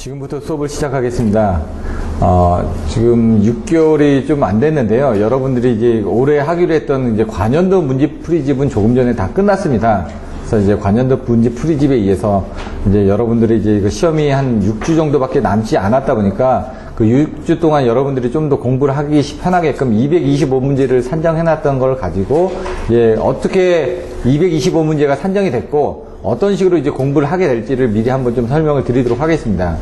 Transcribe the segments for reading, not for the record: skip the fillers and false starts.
지금부터 수업을 시작하겠습니다. 지금 6개월이 좀 안 됐는데요. 여러분들이 이제 올해 하기로 했던 이제 관연도 문제풀이집은 조금 전에 다 끝났습니다. 그래서 이제 관연도 문제풀이집에 의해서 이제 여러분들이 이제 그 시험이 한 6주 정도밖에 남지 않았다 보니까 그 6주 동안 여러분들이 좀 더 공부를 하기 편하게끔 225문제를 산정해놨던 걸 가지고 이제 어떻게 225문제가 산정이 됐고 어떤 식으로 이제 공부를 하게 될지를 미리 한번 좀 설명을 드리도록 하겠습니다.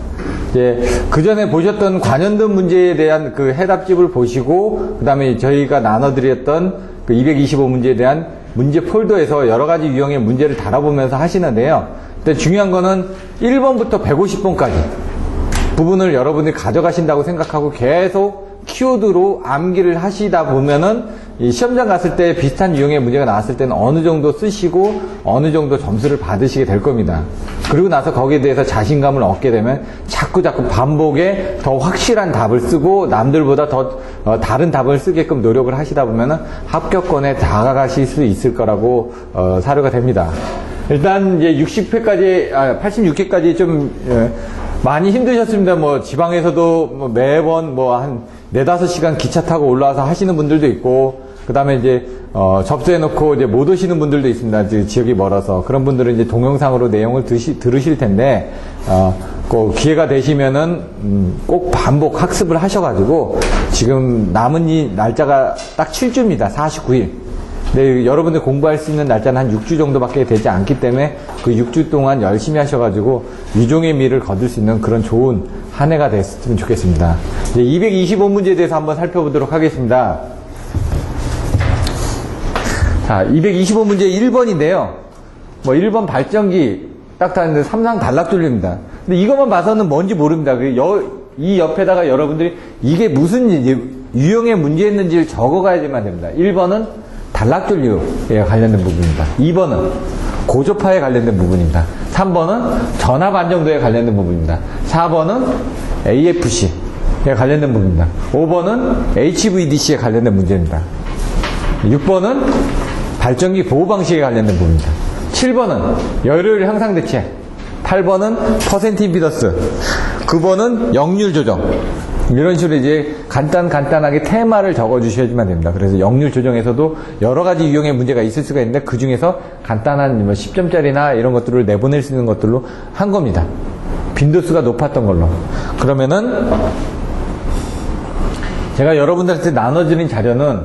이제 그 전에 보셨던 관연도 문제에 대한 그 해답집을 보시고, 그 다음에 저희가 나눠드렸던 그 225문제에 대한 문제 폴더에서 여러 가지 유형의 문제를 다뤄보면서 하시는데요. 근데 중요한 거는 1번부터 150번까지 부분을 여러분들이 가져가신다고 생각하고 계속 키워드로 암기를 하시다 보면은 이 시험장 갔을 때 비슷한 유형의 문제가 나왔을 때는 어느 정도 쓰시고 어느 정도 점수를 받으시게 될 겁니다. 그리고 나서 거기에 대해서 자신감을 얻게 되면 자꾸 반복에 더 확실한 답을 쓰고 남들보다 더 다른 답을 쓰게끔 노력을 하시다 보면은 합격권에 다가가실 수 있을 거라고 사료가 됩니다. 일단 이제 86회까지 좀 많이 힘드셨습니다. 뭐 지방에서도 뭐 매번 뭐 한 4-5시간 기차 타고 올라와서 하시는 분들도 있고, 그 다음에 이제 접수해놓고 이제 못 오시는 분들도 있습니다. 지역이 멀어서. 그런 분들은 이제 동영상으로 내용을 들으실 텐데 꼭 기회가 되시면은 꼭 반복 학습을 하셔가지고 지금 남은 이 날짜가 딱 7주입니다. 49일. 근데 여러분들 공부할 수 있는 날짜는 한 6주 정도밖에 되지 않기 때문에 그 6주 동안 열심히 하셔가지고 유종의 미를 거둘 수 있는 그런 좋은 한 해가 됐으면 좋겠습니다. 이제 225문제에 대해서 한번 살펴보도록 하겠습니다. 자, 225문제 1번인데요. 뭐 1번 발전기 딱 닿는데 삼상 단락줄입니다. 근데 이것만 봐서는 뭔지 모릅니다. 이 옆에다가 여러분들이 이게 무슨 유형의 문제였는지를 적어가야지만 됩니다. 1번은 단락줄류에 관련된 부분입니다. 2번은 고조파에 관련된 부분입니다. 3번은 전압 안정도에 관련된 부분입니다. 4번은 AFC에 관련된 부분입니다. 5번은 HVDC에 관련된 문제입니다. 6번은 발전기 보호 방식에 관련된 부분입니다. 7번은 열효율 향상 대책, 8번은 퍼센트 임피던스, 9번은 역률 조정. 이런 식으로 이제 간단하게 테마를 적어 주셔야지만 됩니다. 그래서 역률 조정에서도 여러 가지 유형의 문제가 있을 수가 있는데 그 중에서 간단한 뭐 10점짜리나 이런 것들을 내보낼 수 있는 것들로 한 겁니다. 빈도수가 높았던 걸로. 그러면은 제가 여러분들한테 나눠드린 자료는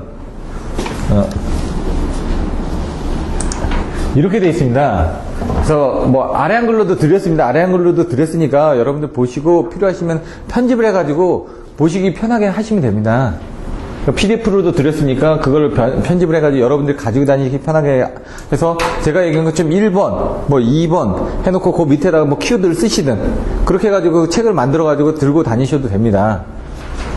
이렇게 되어 있습니다. 그래서 뭐 아래 한글로도 드렸습니다. 아래 한글로도 드렸으니까 여러분들 보시고 필요하시면 편집을 해가지고 보시기 편하게 하시면 됩니다. PDF로도 드렸으니까 그걸 편집을 해가지고 여러분들 가지고 다니기 편하게 해서 제가 얘기한 것처럼 1번, 뭐 2번 해놓고 그 밑에다가 뭐 키워드를 쓰시든 그렇게 해가지고 책을 만들어가지고 들고 다니셔도 됩니다.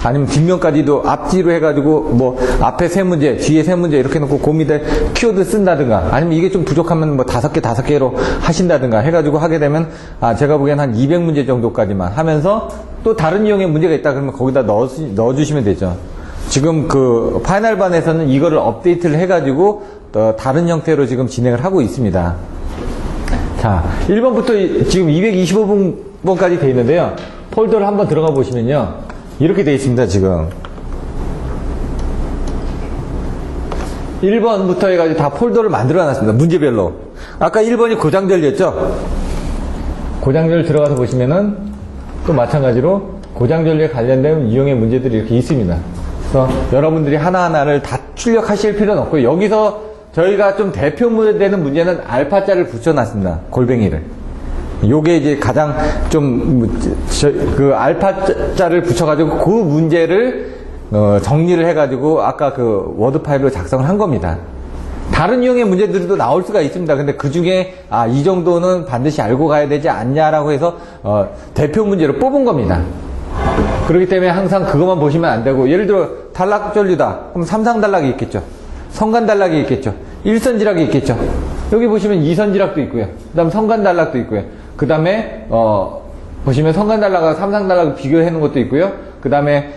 아니면 뒷면까지도 앞뒤로 해가지고 뭐 앞에 3문제, 뒤에 3문제 이렇게 놓고 그 밑에 키워드 쓴다든가, 아니면 이게 좀 부족하면 뭐 5개로 하신다든가 해가지고 하게 되면 제가 보기엔 한 200문제 정도까지만 하면서 또 다른 유형의 문제가 있다 그러면 거기다 넣어주시면 되죠. 지금 그 파이널반에서는 이거를 업데이트를 해가지고 다른 형태로 지금 진행을 하고 있습니다. 자, 1번부터 지금 225번까지 돼 있는데요. 폴더를 한번 들어가 보시면요. 이렇게 되어 있습니다. 지금 1번부터 해가지고 다 폴더를 만들어 놨습니다. 문제별로. 아까 1번이 고장전류였죠. 고장전류 들어가서 보시면은 또 마찬가지로 고장전류에 관련된 유형의 문제들이 이렇게 있습니다. 그래서 여러분들이 하나하나를 다 출력하실 필요는 없고, 여기서 저희가 좀 대표되는 문제는 알파자를 붙여놨습니다. 골뱅이를. 요게 이제 가장 그 알파자를 붙여가지고 그 문제를 정리를 해가지고 아까 그 워드 파일로 작성을 한 겁니다. 다른 유형의 문제들도 나올 수가 있습니다. 근데 그 중에 이 정도는 반드시 알고 가야 되지 않냐라고 해서 대표 문제로 뽑은 겁니다. 그렇기 때문에 항상 그것만 보시면 안 되고, 예를 들어 단락전류다 그럼 삼상단락이 있겠죠. 성간단락이 있겠죠. 일선지락이 있겠죠. 여기 보시면 이선지락도 있고요. 그 다음 성간단락도 있고요. 그 다음에 보시면 성간단락과 삼상단락을 비교해 놓은 것도 있고요. 그 다음에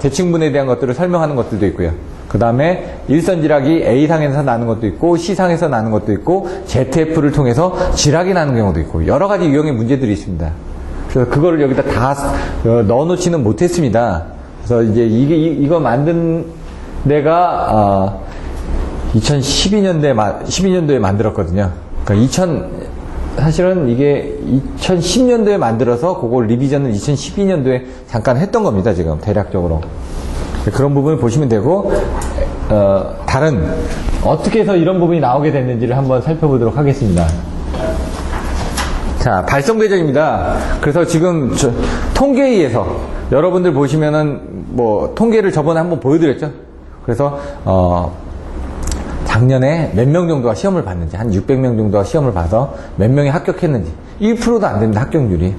대칭분에 대한 것들을 설명하는 것들도 있고요. 그 다음에 일선지락이 A상에서 나는 것도 있고 C상에서 나는 것도 있고 ZF를 통해서 지락이 나는 경우도 있고 여러 가지 유형의 문제들이 있습니다. 그래서 그거를 여기다 다 넣어놓지는 못했습니다. 그래서 이제 이거 만든 데가 12년도에 만들었거든요. 그러니까 사실은 이게 2010년도에 만들어서 그걸 리비전을 2012년도에 잠깐 했던 겁니다. 지금 대략적으로 그런 부분을 보시면 되고, 다른 어떻게 해서 이런 부분이 나오게 됐는지를 한번 살펴보도록 하겠습니다. 자, 발성 배전입니다. 그래서 지금 통계에 의해서 여러분들 보시면은 뭐 통계를 저번에 한번 보여드렸죠. 그래서 작년에 몇 명 정도가 시험을 봤는지, 한 600명 정도가 시험을 봐서 몇 명이 합격했는지 1%도 안 됩니다. 합격률이.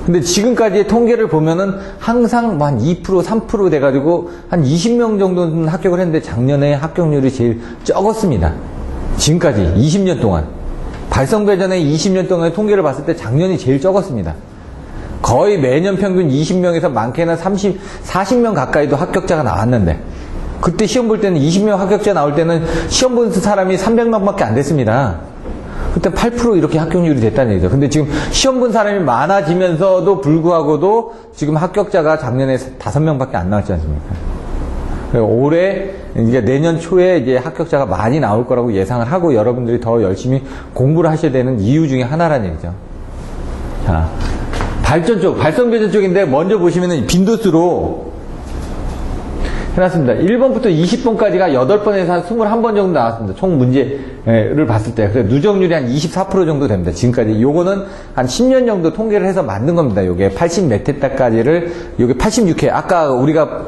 근데 지금까지의 통계를 보면은 항상 뭐 한 2%, 3% 돼가지고 한 20명 정도는 합격을 했는데 작년에 합격률이 제일 적었습니다. 지금까지 20년 동안. 발성배전의 20년 동안의 통계를 봤을 때 작년이 제일 적었습니다. 거의 매년 평균 20명에서 많게는 40명 가까이도 합격자가 나왔는데, 그때 시험 볼 때는 20명 합격자 나올 때는 시험 본 사람이 300명밖에 안 됐습니다. 그때 8% 이렇게 합격률이 됐다는 얘기죠. 근데 지금 시험 본 사람이 많아지면서도 불구하고도 지금 합격자가 작년에 5명밖에 안 나왔지 않습니까? 올해, 이제 내년 초에 이제 합격자가 많이 나올 거라고 예상을 하고 여러분들이 더 열심히 공부를 하셔야 되는 이유 중에 하나라는 얘기죠. 자, 발전 쪽, 발성 배전 쪽인데 먼저 보시면은 빈도수로 해놨습니다. 1번부터 20번까지가 8번에서 한 21번 정도 나왔습니다. 총 문제를 봤을 때. 그래서 누적률이 한 24% 정도 됩니다. 지금까지. 요거는 한 10년 정도 통계를 해서 만든 겁니다. 요게 80 몇 회까지를, 요게 86회. 아까 우리가,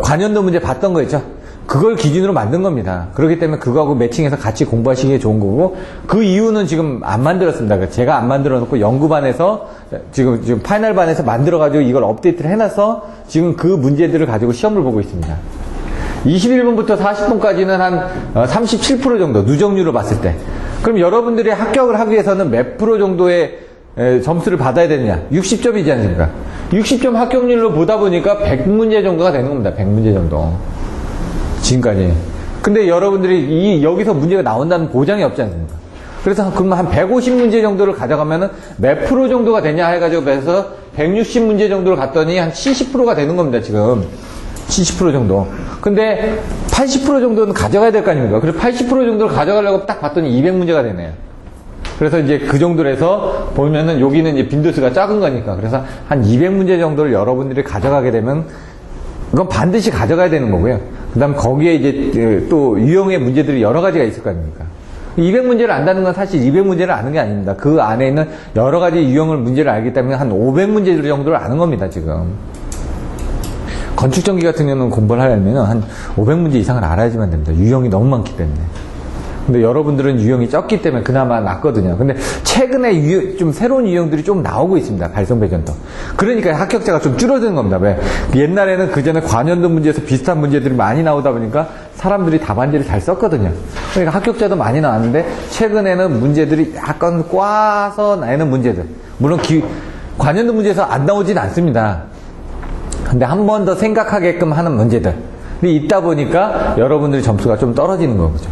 관연도 문제 봤던 거 있죠? 그걸 기준으로 만든 겁니다. 그렇기 때문에 그거하고 매칭해서 같이 공부하시기에 좋은 거고, 그 이유는 지금 안 만들었습니다. 제가 안 만들어 놓고 연구반에서, 지금 파이널반에서 만들어가지고 이걸 업데이트를 해놔서 지금 그 문제들을 가지고 시험을 보고 있습니다. 21번부터 40번까지는 한 37% 정도, 누적률로 봤을 때. 그럼 여러분들이 합격을 하기 위해서는 몇 프로 정도의 점수를 받아야 되느냐? 60점이지 않습니까? 60점 합격률로 보다 보니까 100문제 정도가 되는 겁니다. 100문제 정도. 지금까지. 근데 여러분들이 여기서 문제가 나온다는 보장이 없지 않습니까? 그래서 그러면 한 150문제 정도를 가져가면은 몇 프로 정도가 되냐 해가지고 그래서 160문제 정도를 갔더니 한 70%가 되는 겁니다, 지금. 70% 정도. 근데 80% 정도는 가져가야 될 거 아닙니까? 그래서 80% 정도를 가져가려고 딱 봤더니 200문제가 되네요. 그래서 이제 그 정도로 해서 보면은 여기는 이제 빈도수가 작은 거니까. 그래서 한 200문제 정도를 여러분들이 가져가게 되면 이건 반드시 가져가야 되는 거고요. 그 다음 거기에 이제 또 유형의 문제들이 여러 가지가 있을 거 아닙니까? 200문제를 안다는 건 사실 200문제를 아는 게 아닙니다. 그 안에 있는 여러 가지 유형을 문제를 알기 때문에 한 500문제 정도를 아는 겁니다, 지금. 건축전기 같은 경우는 공부를 하려면 한 500문제 이상을 알아야지만 됩니다. 유형이 너무 많기 때문에. 근데 여러분들은 유형이 적기 때문에 그나마 낫거든요. 근데 최근에 좀 새로운 유형들이 좀 나오고 있습니다. 발성배전도. 그러니까 합격자가 좀 줄어드는 겁니다. 왜? 옛날에는 그 전에 관연도 문제에서 비슷한 문제들이 많이 나오다 보니까 사람들이 답안지를 잘 썼거든요. 그러니까 합격자도 많이 나왔는데 최근에는 문제들이 약간 꽈서 내는 문제들. 물론 관연도 문제에서 안 나오진 않습니다. 근데 한 번 더 생각하게끔 하는 문제들이 있다 보니까 여러분들의 점수가 좀 떨어지는 거죠.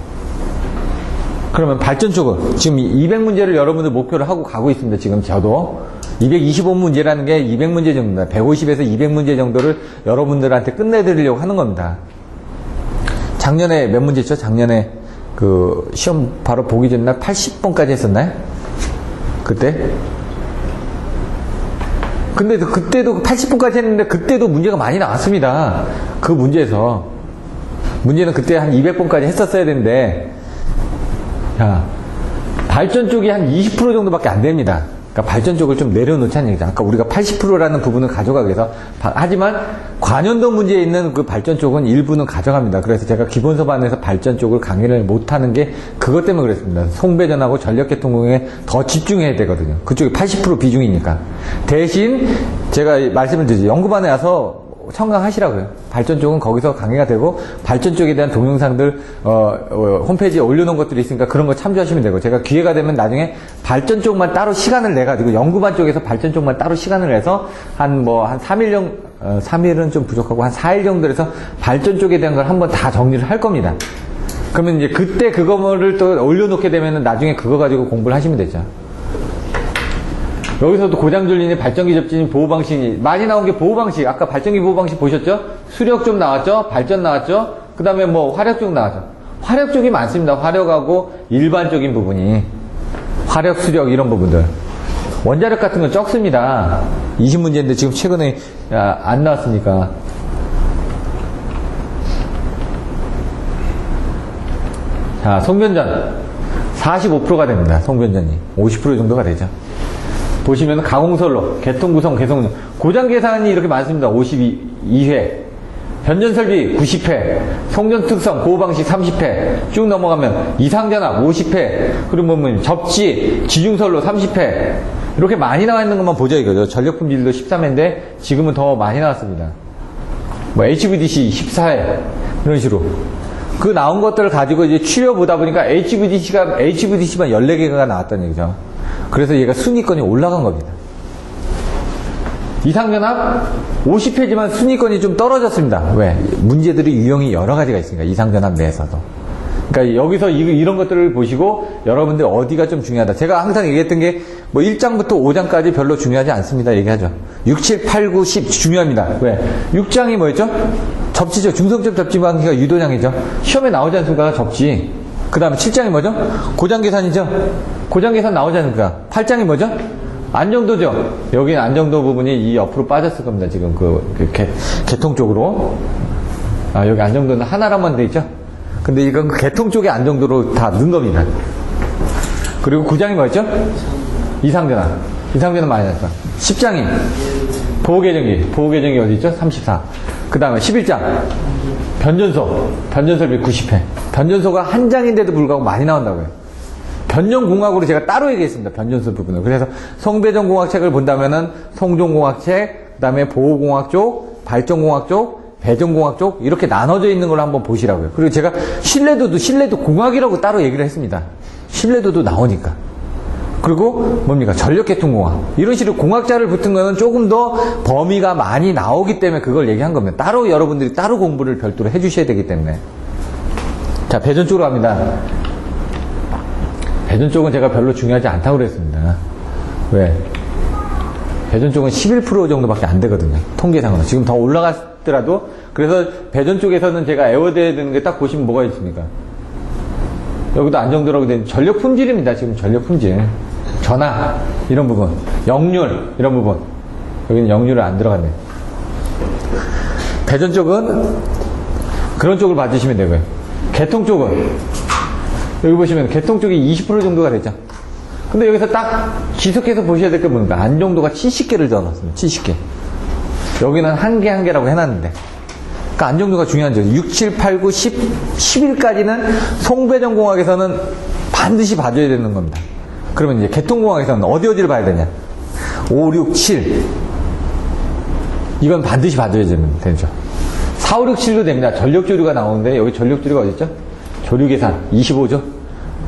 그러면 발전 쪽은 지금 200문제를 여러분들 목표를 하고 가고 있습니다. 지금 저도 225문제라는 게 200문제 정도입니다. 150에서 200문제 정도를 여러분들한테 끝내드리려고 하는 겁니다. 작년에 몇 문제 있죠? 작년에 그 시험 바로 보기 전날 80번까지 했었나요? 그때? 근데 그때도 80번까지 했는데 그때도 문제가 많이 나왔습니다. 그 문제에서. 문제는 그때 한 200번까지 했었어야 되는데, 자, 발전 쪽이 한 20% 정도밖에 안 됩니다. 그러니까 발전 쪽을 좀 내려놓자는 얘기죠. 아까 우리가 80%라는 부분을 가져가기 위해서. 하지만 관연도 문제에 있는 그 발전 쪽은 일부는 가져갑니다. 그래서 제가 기본서반에서 발전 쪽을 강의를 못하는 게 그것 때문에 그랬습니다. 송배전하고 전력계통공에 더 집중해야 되거든요. 그쪽이 80% 비중이니까. 대신 제가 말씀을 드리죠. 연구반에 와서 청강하시라고요. 발전 쪽은 거기서 강의가 되고 발전 쪽에 대한 동영상들 홈페이지에 올려놓은 것들이 있으니까 그런 거 참조하시면 되고, 제가 기회가 되면 나중에 발전 쪽만 따로 시간을 내 가지고 연구반 쪽에서 발전 쪽만 따로 시간을 내서 한 3일 정도, 3일은 좀 부족하고 한 4일 정도 해서 발전 쪽에 대한 걸 한번 다 정리를 할 겁니다. 그러면 이제 그때 그거를 또 올려놓게 되면 나중에 그거 가지고 공부를 하시면 되죠. 여기서도 고장줄리니 발전기 접진이 보호방식이 많이 나온 게 보호방식. 아까 발전기 보호방식 보셨죠? 수력 쪽 나왔죠? 발전 나왔죠? 그 다음에 뭐 화력 쪽 나왔죠? 화력 쪽이 많습니다. 화력하고 일반적인 부분이. 화력, 수력 이런 부분들. 원자력 같은 건 적습니다. 20문제인데 지금 최근에 안 나왔으니까. 자, 송변전 45%가 됩니다. 송변전이 50% 정도가 되죠. 보시면 가공선로, 개통구성, 개성용 고장 계산이 이렇게 많습니다. 52회, 변전설비 90회, 송전 특성 보호방식 30회, 쭉 넘어가면 이상전압 50회, 그리고 뭐 접지, 지중선로 30회, 이렇게 많이 나와 있는 것만 보죠 이거죠. 전력품질도 13회인데 지금은 더 많이 나왔습니다. 뭐 HVDC 14회 이런 식으로 그 나온 것들을 가지고 이제 추려 보다 보니까 HVDC만 14개가 나왔다는 얘기죠. 그래서 얘가 순위권이 올라간 겁니다. 이상전압 50회지만 순위권이 좀 떨어졌습니다. 왜? 문제들이 유형이 여러 가지가 있으니까 이상전압 내에서도. 그러니까 여기서 이런 것들을 보시고 여러분들 어디가 좀 중요하다. 제가 항상 얘기했던 게 뭐 1장부터 5장까지 별로 중요하지 않습니다. 얘기하죠. 6, 7, 8, 9, 10 중요합니다. 왜? 6장이 뭐였죠? 접지죠. 중성적 접지방기가 유도량이죠. 시험에 나오지 않습니까? 접지. 그 다음에 7장이 뭐죠? 고장계산이죠. 고장계산 나오지 않습니까? 8장이 뭐죠? 안정도죠. 여기 안정도 부분이 이 옆으로 빠졌을 겁니다. 지금 개통 쪽으로. 아, 여기 안정도는 하나라만 돼 있죠? 근데 이건 개통 쪽의 안정도로 다 넣은 겁니다. 그리고 9장이 뭐였죠? 이상전압. 이상전압 많이 났죠. 10장이 보호계정기. 보호계정기 어디 있죠? 34. 그 다음에 11장. 변전소. 변전설비 90회. 변전소가 한 장인데도 불구하고 많이 나온다고요. 변전공학으로 제가 따로 얘기했습니다. 변전소 부분을. 그래서 송배전공학책을 본다면은 송전공학책, 그 다음에 보호공학 쪽, 발전공학 쪽, 배전공학 쪽 이렇게 나눠져 있는 걸 한번 보시라고요. 그리고 제가 신뢰도 공학이라고 따로 얘기를 했습니다. 신뢰도도 나오니까. 그리고 뭡니까? 전력계통공학. 이런 식으로 공학자를 붙은 거는 조금 더 범위가 많이 나오기 때문에 그걸 얘기한 겁니다. 따로 여러분들이 따로 공부를 별도로 해주셔야 되기 때문에. 자, 배전 쪽으로 갑니다. 배전 쪽은 제가 별로 중요하지 않다고 그랬습니다. 왜? 배전 쪽은 11% 정도밖에 안 되거든요. 통계상으로. 지금 더 올라갔더라도. 그래서 배전 쪽에서는 제가 애워대야 되는 게 딱 보시면 뭐가 있습니까? 여기도 안정도라고 되는 전력 품질입니다. 지금 전력 품질. 전압, 이런 부분. 역률, 이런 부분. 여기는 역률은 안 들어갔네. 배전 쪽은 그런 쪽을 봐주시면 되고요. 개통 쪽은 여기 보시면 개통 쪽이 20% 정도가 됐죠. 근데 여기서 딱 지속해서 보셔야 될 게 뭡니까? 안정도가 70개를 적어놨습니다. 70개. 여기는 한 개라고 해놨는데. 그러니까 안정도가 중요한 점. 6, 7, 8, 9, 10, 11까지는 송배전공학에서는 반드시 봐줘야 되는 겁니다. 그러면 이제 개통공학에서는 어디를 봐야 되냐? 5, 6, 7. 이건 반드시 봐줘야 되죠. 4, 5, 6, 7도 됩니다. 전력조류가 나오는데 여기 전력조류가 어딨죠? 조류계산 25죠?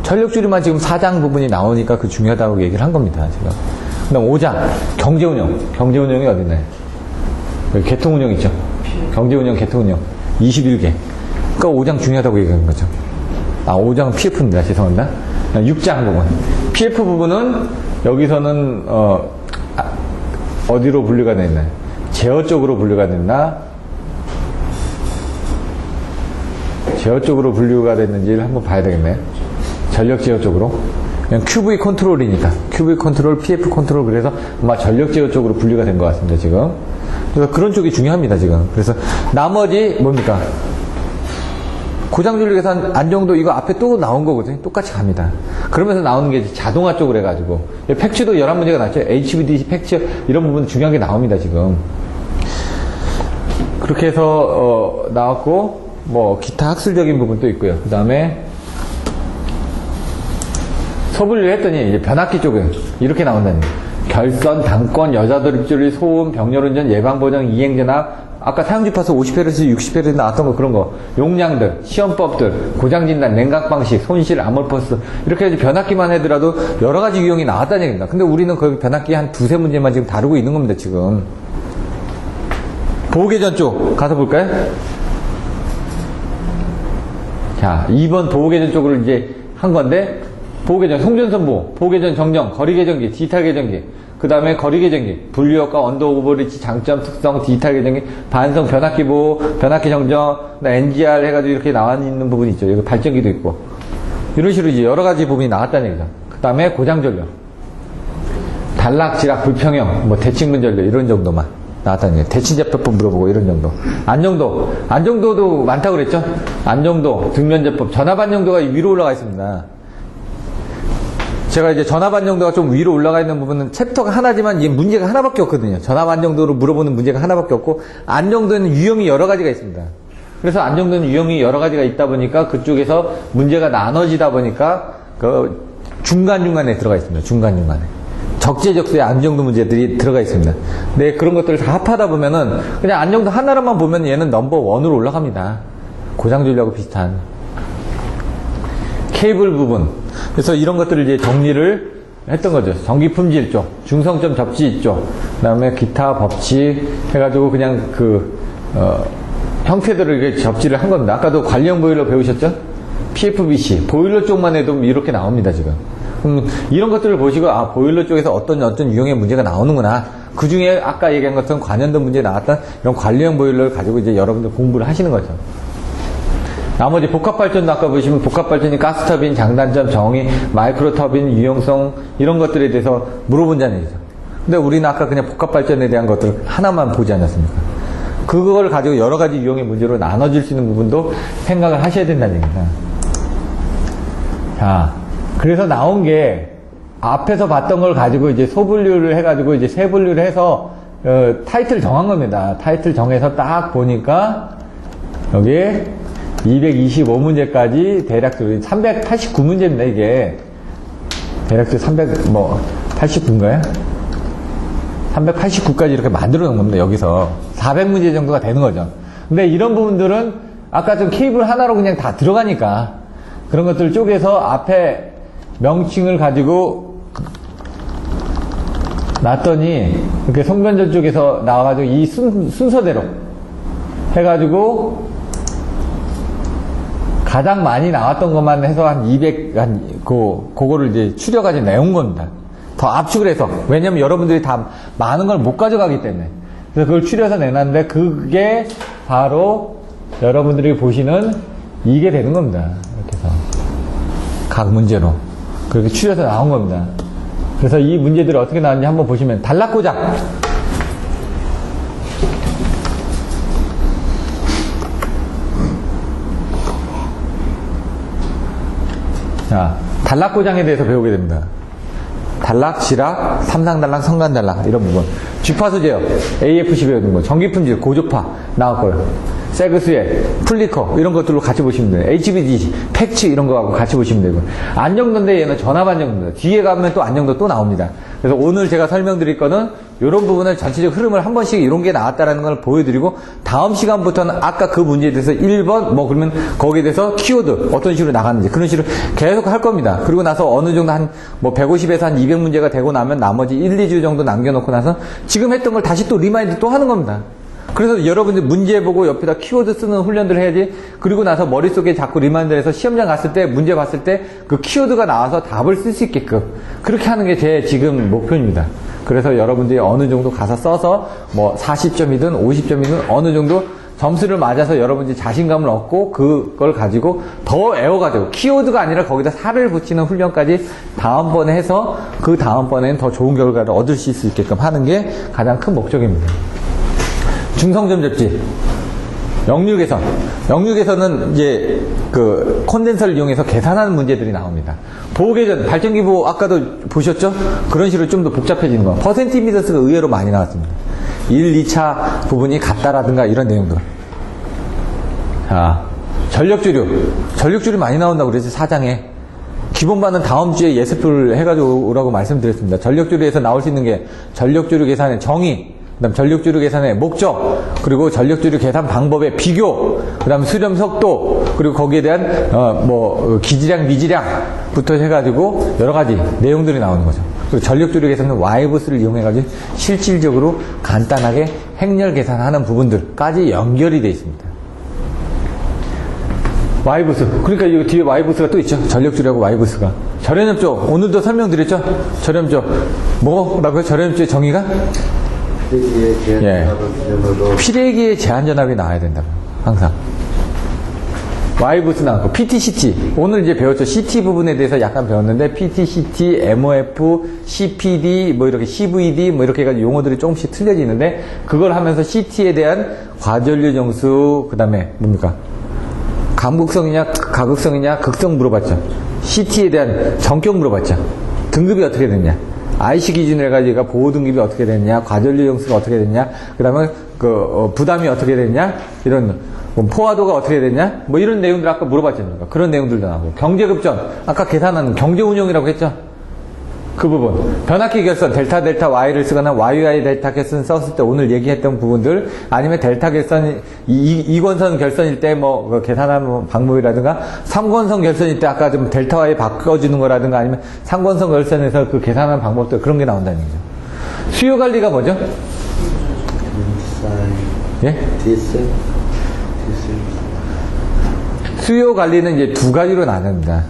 전력조류만 지금 4장 부분이 나오니까 그 중요하다고 얘기를 한 겁니다. 제가. 그 다음 5장 경제운영. 경제운영이 어딨나요? 여기 개통운영 있죠? 경제운영, 개통운영 21개. 그러니까 5장 중요하다고 얘기하는 거죠. 아, 5장은 PF입니다. 죄송합니다. 6장 부분. PF 부분은 여기서는 어디로 분류가 됐나요? 제어 쪽으로 분류가 됐나? 제어 쪽으로 분류가 됐는지를 한번 봐야 되겠네요. 전력 제어 쪽으로. 그냥 QV 컨트롤이니까. QV 컨트롤, PF 컨트롤. 그래서 아마 전력 제어 쪽으로 분류가 된 것 같습니다, 지금. 그래서 그런 쪽이 중요합니다, 지금. 그래서 나머지 뭡니까? 고장준리 계산 안정도 이거 앞에 또 나온 거거든요. 똑같이 갑니다. 그러면서 나오는 게 자동화 쪽으로 해가지고. 팩츠도 11문제가 나왔죠. HVDC 팩츠 이런 부분 중요한 게 나옵니다, 지금. 그렇게 해서 나왔고 뭐 기타 학술적인 부분도 있고요. 그 다음에 소분류 했더니 이제 변압기 쪽은 이렇게 나온다니. 결선, 당권, 여자들 입줄이, 소음, 병렬운전, 예방보장, 이행전압, 아까 사용주파수 50Hz, 60Hz 나왔던 거 그런 거, 용량들, 시험법들, 고장진단, 냉각방식, 손실, 암홀퍼스 이렇게 해서 변압기만 하더라도 여러 가지 유형이 나왔다는 얘기입니다. 근데 우리는 거기 변압기 한 두세 문제만 지금 다루고 있는 겁니다, 지금. 보호계전 쪽 가서 볼까요? 자, 2번 보호계전 쪽으로 이제 한 건데, 보호계전, 송전선보, 보호계전 정정, 거리계전기, 디지털계전기. 그 다음에 거리 계정기, 분류효과, 언더 오버리치, 장점, 특성, 디지털 계정기, 반성, 변압기 보호, 변압기 정정, NGR 해가지고 이렇게 나와 있는 부분이 있죠. 여기 발전기도 있고. 이런 식으로 이제 여러 가지 부분이 나왔다는 얘기죠. 그 다음에 고장 전력, 단락, 지락, 불평형, 뭐 대칭분 전력, 이런 정도만 나왔다는 얘기예요. 대칭제법 물어보고 이런 정도. 안정도도 많다고 그랬죠? 안정도, 등면제법, 전압 안정도가 위로 올라가 있습니다. 제가 이제 전압 안정도가 좀 위로 올라가 있는 부분은 챕터가 하나지만 이게 문제가 하나밖에 없거든요. 전압 안정도로 물어보는 문제가 하나밖에 없고, 안정도는 유형이 여러 가지가 있습니다. 그래서 안정도는 유형이 여러 가지가 있다 보니까 그쪽에서 문제가 나눠지다 보니까 그 중간중간에 들어가 있습니다. 중간중간에. 적재적소에 안정도 문제들이 들어가 있습니다. 네, 그런 것들을 다 합하다 보면은 그냥 안정도 하나로만 보면 얘는 넘버 원으로 올라갑니다. 고장전류하고 비슷한. 케이블 부분. 그래서 이런 것들을 이제 정리를 했던 거죠. 전기 품질 쪽, 중성점 접지 쪽, 그 다음에 기타 법칙 해가지고 그냥 형태들을 이렇게 접지를 한 겁니다. 아까도 관리형 보일러 배우셨죠? PFBC. 보일러 쪽만 해도 이렇게 나옵니다, 지금. 이런 것들을 보시고, 아, 보일러 쪽에서 어떤 유형의 문제가 나오는구나. 그 중에 아까 얘기한 것처럼 관연도 문제 나왔던 이런 관리형 보일러를 가지고 이제 여러분들 공부를 하시는 거죠. 나머지 복합발전도 아까 보시면 복합발전이 가스터빈, 장단점, 정의, 마이크로터빈, 유용성 이런 것들에 대해서 물어본다는 얘기죠. 근데 우리는 아까 그냥 복합발전에 대한 것들 하나만 보지 않았습니까? 그걸 가지고 여러 가지 유형의 문제로 나눠질 수 있는 부분도 생각을 하셔야 된다는 얘기입니다. 자, 그래서 나온 게 앞에서 봤던 걸 가지고 이제 소분류를 해가지고 이제 세분류를 해서 타이틀 정한 겁니다. 타이틀 정해서 딱 보니까 여기에 225문제까지 대략적으로 389문제입니다, 이게. 대략적으로 89인가요? 389까지 이렇게 만들어 놓은 겁니다, 여기서. 400문제 정도가 되는 거죠. 근데 이런 부분들은 아까 좀 케이블 하나로 그냥 다 들어가니까 그런 것들 쪼개서 앞에 명칭을 가지고 놨더니 이렇게 송변전 쪽에서 나와가지고 이 순서대로 해가지고 가장 많이 나왔던 것만 해서 한 200, 그거를 이제 추려가지고 내온 겁니다. 더 압축을 해서. 왜냐면 여러분들이 다 많은 걸 못 가져가기 때문에. 그래서 그걸 추려서 내놨는데, 그게 바로 여러분들이 보시는 이게 되는 겁니다. 이렇게 해서. 각 문제로. 그렇게 추려서 나온 겁니다. 그래서 이 문제들이 어떻게 나왔는지 한번 보시면, 단락고장. 자, 단락고장에 대해서 배우게 됩니다. 단락, 지락, 삼상단락, 성간단락 이런 부분. 주파수 제어, AFC 배우는 거, 전기품질, 고조파 나왔고요. 세그스에, 플리커 이런 것들로 같이 보시면 돼요. HBD, 팩츠 이런 거하고 같이 보시면 되고. 안정도인데 얘는 전압 안정도입니다. 뒤에 가면 또 안정도 또 나옵니다. 그래서 오늘 제가 설명드릴 거는 이런 부분을 전체적 흐름을 한 번씩 이런 게 나왔다는 걸 보여드리고, 다음 시간부터는 아까 그 문제에 대해서 1번 그러면 거기에 대해서 키워드 어떤 식으로 나갔는지 그런 식으로 계속 할 겁니다. 그리고 나서 어느 정도 한 150에서 한 200문제가 되고 나면 나머지 1, 2주 정도 남겨놓고 나서 지금 했던 걸 다시 또 리마인드 또 하는 겁니다. 그래서 여러분들 문제 보고 옆에다 키워드 쓰는 훈련들을 해야지. 그리고 나서 머릿속에 자꾸 리마인드해서 시험장 갔을 때 문제 봤을 때 그 키워드가 나와서 답을 쓸 수 있게끔 그렇게 하는 게 제 지금 목표입니다. 그래서 여러분들이 어느 정도 가서 써서 40점이든 50점이든 어느 정도 점수를 맞아서 여러분들이 자신감을 얻고 그걸 가지고 더 외워가지고 키워드가 아니라 거기다 살을 붙이는 훈련까지 다음번에 해서 그 다음번에는 더 좋은 결과를 얻으실 수 있게끔 하는 게 가장 큰 목적입니다. 중성점 접지, 역류 개선. 역류 개선은 이제 그 콘덴서를 이용해서 계산하는 문제들이 나옵니다. 보호 개선, 발전기 보호 아까도 보셨죠? 그런 식으로 좀 더 복잡해지는 거. 퍼센티미터스가 의외로 많이 나왔습니다. 1, 2차 부분이 같다라든가 이런 내용들. 자, 전력주류 많이 나온다고 그랬지, 4장에. 기본반은 다음 주에 예습을 해가지고 오라고 말씀드렸습니다. 전력주류에서 나올 수 있는 게 전력주류 계산의 정의, 그 다음 전력주류 계산의 목적, 그리고 전력주류 계산 방법의 비교, 그 다음 수렴 속도, 그리고 거기에 대한 기지량, 미지량부터 해가지고 여러 가지 내용들이 나오는 거죠. 그리고 전력주류 계산은 Y부스를 이용해가지고 실질적으로 간단하게 행렬 계산하는 부분들까지 연결이 되어 있습니다. Y부스. 그러니까 이 뒤에 Y부스가 또 있죠. 전력주류하고 Y부스가. 절연염조 오늘도 설명드렸죠? 절연염조 뭐라고요? 절연염조의 정의가? 피레기의 제한전압이 나와야 된다고 항상. Y부스 나왔고 PT-CT 오늘 이제 배웠죠. CT 부분에 대해서 약간 배웠는데 PT-CT, MOF, CPD 뭐 이렇게 CVD 뭐 이렇게 해가지고 용어들이 조금씩 틀려지는데 그걸 하면서 CT에 대한 과전류 정수 그 다음에 뭡니까? 감극성이냐 가극성이냐 극성 물어봤죠. CT에 대한 전격 물어봤죠. 등급이 어떻게 됐냐? IC 기준으로 해가지고 보호 등급이 어떻게 됐냐? 과전류 정수가 어떻게 됐냐? 그 다음에 부담이 어떻게 됐냐? 이런 포화도가 어떻게 됐냐? 뭐 이런 내용들 아까 물어봤잖아요. 그런 내용들도 나오고. 경제급전. 아까 계산하는 경제운용이라고 했죠? 그 부분. 변압기 결선, 델타 Y를 쓰거나 YY 델타 결선 썼을 때 오늘 얘기했던 부분들, 아니면 델타 결선, 이권선 결선일 때 뭐, 계산하는 방법이라든가, 3권선 결선일 때 아까 좀 델타 Y 바꿔주는 거라든가, 아니면 3권선 결선에서 그 계산하는 방법들, 그런 게 나온다는 얘기죠. 수요 관리가 뭐죠? 예? 수요 관리는 이제 두 가지로 나눕니다.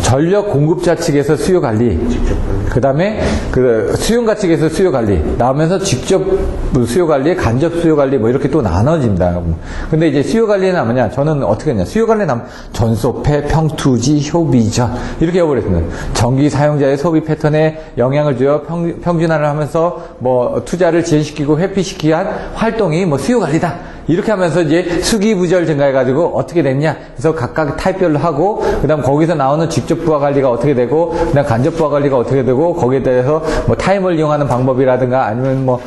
전력 공급자 측에서 수요 관리, 그 다음에 수용가 측에서 수요 관리, 나오면서 직접 수요 관리, 간접 수요 관리 뭐 이렇게 또 나눠집니다. 근데 이제 수요 관리는 뭐냐? 저는 어떻게 했냐? 수요 관리는 하면 전소패, 평투지, 효비자 이렇게 해버렸습니다. 전기 사용자의 소비 패턴에 영향을 주어 평준화를 하면서 뭐 투자를 지연시키고 회피시키기 위한 활동이 뭐 수요 관리다. 이렇게 하면서 이제 수기부절 증가해가지고 어떻게 됐냐? 그래서 각각 타입별로 하고, 그 다음 거기서 나오는 직접 부하 관리가 어떻게 되고, 그 다음 간접 부하 관리가 어떻게 되고, 거기에 대해서 뭐 타임을 이용하는 방법이라든가 아니면 뭐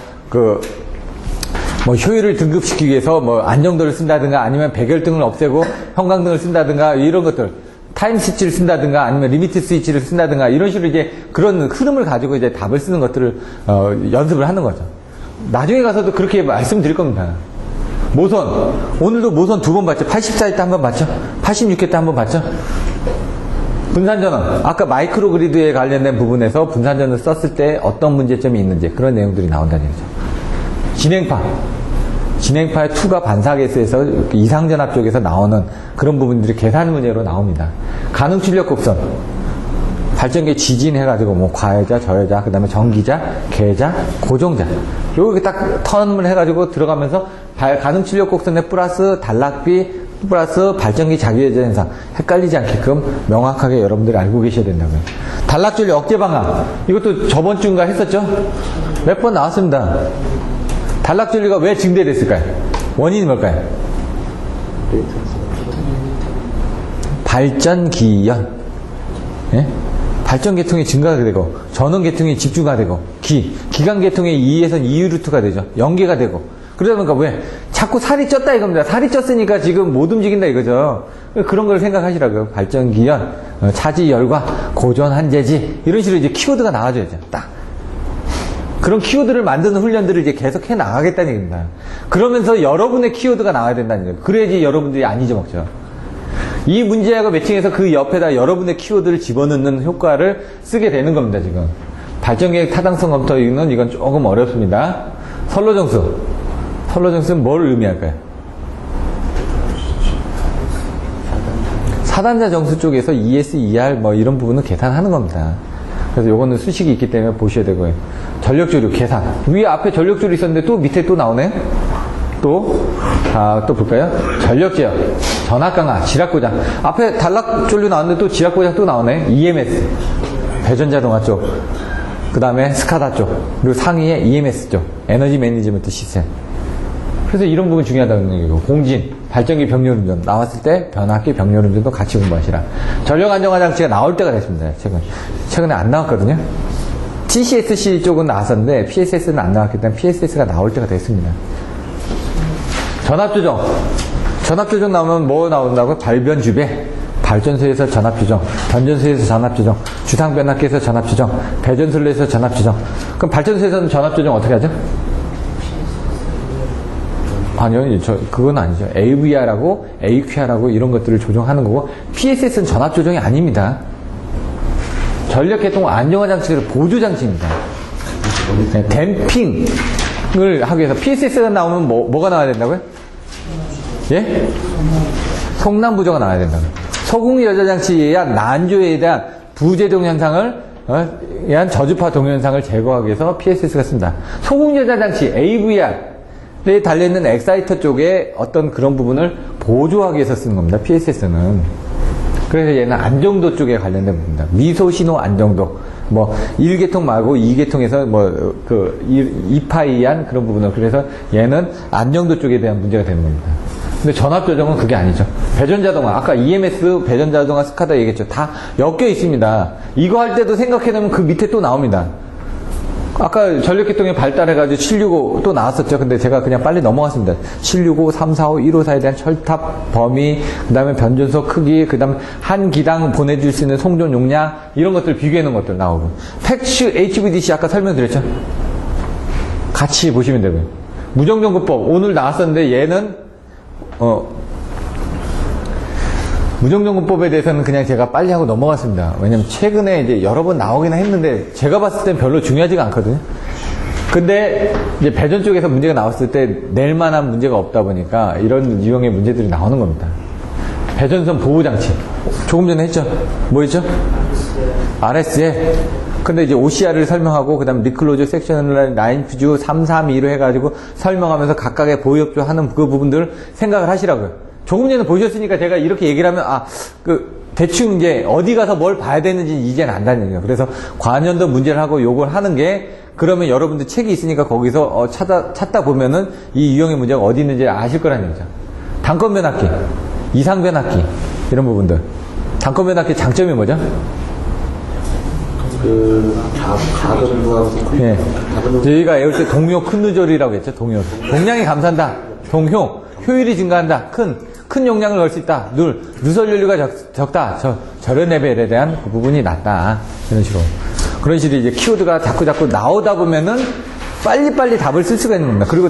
효율을 등급시키기 위해서 뭐 안정도를 쓴다든가 아니면 백열등을 없애고 형광등을 쓴다든가 이런 것들. 타임 스위치를 쓴다든가 아니면 리미트 스위치를 쓴다든가 이런 식으로 이제 그런 흐름을 가지고 이제 답을 쓰는 것들을 연습을 하는 거죠. 나중에 가서도 그렇게 말씀드릴 겁니다. 모선. 오늘도 모선 2번 봤죠? 84회 때 한 번 봤죠? 86회 때 한 번 봤죠? 분산전원. 아까 마이크로 그리드에 관련된 부분에서 분산전원을 썼을 때 어떤 문제점이 있는지 그런 내용들이 나온다는 얘기죠. 진행파의 2가 반사계수에서 이상전압 쪽에서 나오는 그런 부분들이 계산 문제로 나옵니다. 가능 출력 곡선. 발전기 지진해가지고 뭐 과여자, 저여자, 그 다음에 전기자, 계자, 고정자. 요렇게 딱 턴을 해가지고 들어가면서 가능 출력 곡선에 플러스 단락비 플러스 발전기 자기여자 현상 헷갈리지 않게끔 명확하게 여러분들이 알고 계셔야 된다고요. 단락전류 억제 방향. 이것도 저번 주인가 했었죠? 몇 번 나왔습니다. 단락전류가 왜 증대됐을까요? 원인이 뭘까요? 발전기연. 예? 발전 계통이 증가가 되고 전원 계통이 집중가 되고 기관 계통의 2에서 2루트가 되죠. 연계가 되고 그러다 보니까 왜 자꾸 살이 쪘다 이겁니다. 살이 쪘으니까 지금 못 움직인다 이거죠. 그런 걸 생각하시라고요. 발전기연, 차지열과 고전 한재지 이런 식으로 이제 키워드가 나와줘야죠. 딱 그런 키워드를 만드는 훈련들을 이제 계속 해 나가겠다는 얘기입니다. 그러면서 여러분의 키워드가 나와야 된다는 거예요. 그래야지 여러분들이 안 잊어먹죠. 이 문제하고 매칭해서 그 옆에다 여러분의 키워드를 집어넣는 효과를 쓰게 되는 겁니다, 지금. 발전계획 타당성 검토는 이건 조금 어렵습니다. 선로정수. 선로정수는 뭘 의미할까요? 사단자 정수 쪽에서 ES, ER 뭐 이런 부분은 계산하는 겁니다. 그래서 요거는 수식이 있기 때문에 보셔야 되고요. 전력조류 계산. 위에 앞에 전력조류 있었는데 또 밑에 또 나오네? 또 볼까요? 전력제어, 전압강화, 지락고장. 앞에 단락전류 나왔는데 또 지락고장 또 나오네. EMS, 배전자동화 쪽. 그 다음에 스카다 쪽. 그리고 상위에 EMS 쪽. 에너지 매니지먼트 시스템. 그래서 이런 부분 중요하다는 얘기고. 공진, 발전기 병렬운전. 나왔을 때 변압기 병렬운전도 같이 공부하시라. 전력 안정화 장치가 나올 때가 됐습니다. 최근에 안 나왔거든요. TCSC 쪽은 나왔었는데 PSS는 안 나왔기 때문에 PSS가 나올 때가 됐습니다. 전압조정. 전압조정 나오면 뭐 나온다고요? 발변주배. 발전소에서 전압조정. 변전소에서 전압조정. 주상변압기에서 전압조정. 배전솔로에서 전압조정. 그럼 발전소에서는 전압조정 어떻게 하죠? 아니요, 그건 아니죠. AVR하고 AQR하고 이런 것들을 조정하는 거고, PSS는 전압조정이 아닙니다. 전력계통 안정화 장치를 보조장치입니다. 네, 댐핑을 하기 위해서 PSS가 나오면 뭐가 나와야 된다고요? 예? 송남부조가 나와야 된다고요. 소국 여자장치에 의한 난조에 대한 부재동 현상을 의한 저주파 동영상을 제거하기 위해서 PSS가 씁니다. 소극여자 장치 AVR에 달려있는 엑사이터 쪽에 어떤 그런 부분을 보조하기 위해서 쓰는 겁니다. PSS는. 그래서 얘는 안정도 쪽에 관련된 부분입니다. 미소신호 안정도. 뭐 1계통 말고 2계통에서 뭐 그 이파이한 그런 부분을, 그래서 얘는 안정도 쪽에 대한 문제가 되는 겁니다. 근데 전압 조정은 그게 아니죠. 배전자동화, 아까 EMS, 배전자동화, 스카다 얘기했죠. 다 엮여 있습니다. 이거 할 때도 생각해놓으면 그 밑에 또 나옵니다. 아까 전력계통이 발달해가지고 765 또 나왔었죠. 근데 제가 그냥 빨리 넘어갔습니다. 765, 345, 154에 대한 철탑 범위, 그 다음에 변전소 크기, 그 다음에 한 기당 보내줄 수 있는 송전 용량, 이런 것들 비교해놓은 것들 나오고. 팩슈 HVDC 아까 설명드렸죠. 같이 보시면 되고요. 무정정구법 오늘 나왔었는데 얘는 무정정구법에 대해서는 그냥 제가 빨리 하고 넘어갔습니다. 왜냐면 최근에 이제 여러 번 나오긴 했는데 제가 봤을 땐 별로 중요하지가 않거든요. 근데 이제 배전 쪽에서 문제가 나왔을 때 낼 만한 문제가 없다 보니까 이런 유형의 문제들이 나오는 겁니다. 배전선 보호장치. 조금 전에 했죠? 뭐 했죠? RS에. 근데 이제 OCR을 설명하고, 그 다음에 리클로즈, 섹셔널, 라인 퓨즈, 332로 해가지고 설명하면서 각각의 보호협조 하는 그 부분들을 생각을 하시라고요. 조금 전에 보셨으니까 제가 이렇게 얘기를 하면, 대충 이제 어디 가서 뭘 봐야 되는지 이제는 안다는 얘기예요. 그래서 관연도 문제를 하고 요걸 하는 게, 그러면 여러분들 책이 있으니까 거기서 찾다 보면은 이 유형의 문제가 어디 있는지 아실 거라는 얘기죠. 단건 변압기, 이상 변압기, 이런 부분들. 단건 변압기 장점이 뭐죠? 예. 저희가 애울 때 동요 큰 누절이라고 했죠. 동요. 동량이 감산다. 동효. 효율이 증가한다. 큰 용량을 넣을 수 있다. 누설 연료가 적다. 저런 레벨에 대한 그 부분이 낮다. 이런 식으로. 그런 식으로 이제 키워드가 자꾸 나오다 보면은 빨리빨리 답을 쓸 수가 있는 겁니다. 그리고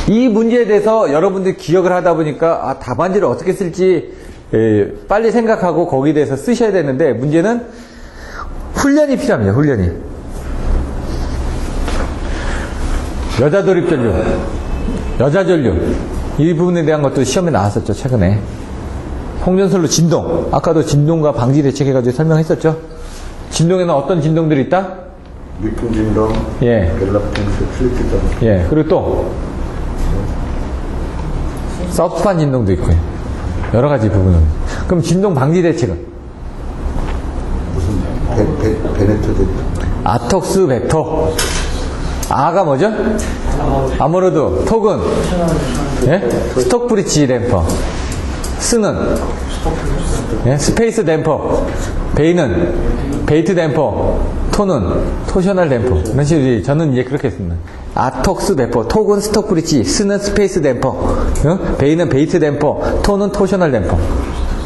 이 문제에 대해서 여러분들이 기억을 하다 보니까 답안지를 어떻게 쓸지 빨리 생각하고 거기에 대해서 쓰셔야 되는데, 문제는 훈련이 필요합니다. 훈련이. 여자 돌입 전류, 여자 전류, 이 부분에 대한 것도 시험에 나왔었죠. 최근에. 홍전설로 진동, 아까도 진동과 방지 대책 해가지고 설명했었죠. 진동에는 어떤 진동들이 있다? 미풍 진동, 예, 갤럭텐스, 플리트 진동. 예, 그리고 또 서브스판 진동도 있고요. 여러 가지 부분은. 그럼 진동 방지 대책은? 베네토 덴토. 아톡스 벡터. 아가 뭐죠? 아모르드. 톡은? 예? 스톡 브릿지 댐퍼. 스는? 예? 스페이스 댐퍼. 베이는? 베이트 댐퍼. 토는? 토셔널 댐퍼. 이런 식으로 저는 이제 그렇게 했습니다. 아톡스 댐퍼. 톡은 스톡 브릿지. 스는 스페이스 댐퍼. 베이는 베이트 댐퍼. 토는 토셔널 댐퍼.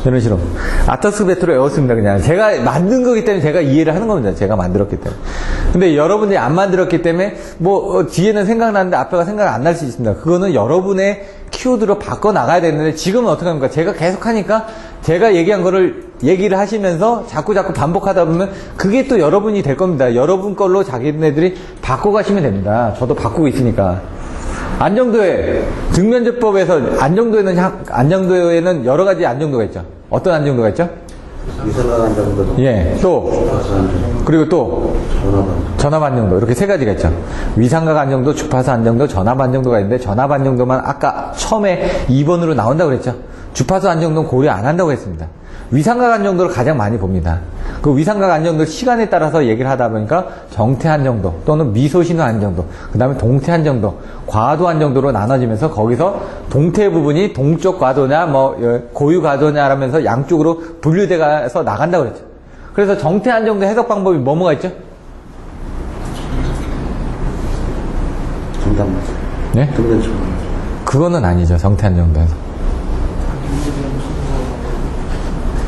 이런 식으로. 아토스 벡터로 외웠습니다, 그냥. 제가 만든 거기 때문에 제가 이해를 하는 겁니다. 제가 만들었기 때문에. 근데 여러분들이 안 만들었기 때문에, 뒤에는 생각나는데 앞에가 생각 안 날 수 있습니다. 그거는 여러분의 키워드로 바꿔 나가야 되는데, 지금은 어떻게 합니까? 제가 계속 하니까, 제가 얘기한 거를 얘기를 하시면서 자꾸 반복하다 보면, 그게 또 여러분이 될 겁니다. 여러분 걸로 자기네들이 바꿔 가시면 됩니다. 저도 바꾸고 있으니까. 안정도에, 등면제법에서 안정도에는 여러 가지 안정도가 있죠. 어떤 안정도가 있죠? 위생각 안정도. 예, 또, 그리고 또, 전압 안정도. 이렇게 세 가지가 있죠. 위상각 안정도, 주파수 안정도, 전압 안정도가 있는데, 전압 안정도만 아까 처음에 2번으로 나온다고 그랬죠. 주파수 안정도는 고려 안 한다고 했습니다. 위상각 안정도를 가장 많이 봅니다. 그 위상각 안정도 시간에 따라서 얘기를 하다 보니까 정태 안정도 또는 미소신호 안정도, 그 다음에 동태 안정도, 과도 안정도로 나눠지면서 거기서 동태 부분이 동쪽 과도냐 고유 과도냐라면서 양쪽으로 분류돼서 나간다고 그랬죠. 그래서 정태 안정도 해석 방법이 뭐가 있죠? 정답. 네? 그거는 아니죠. 정태 안정도 해석.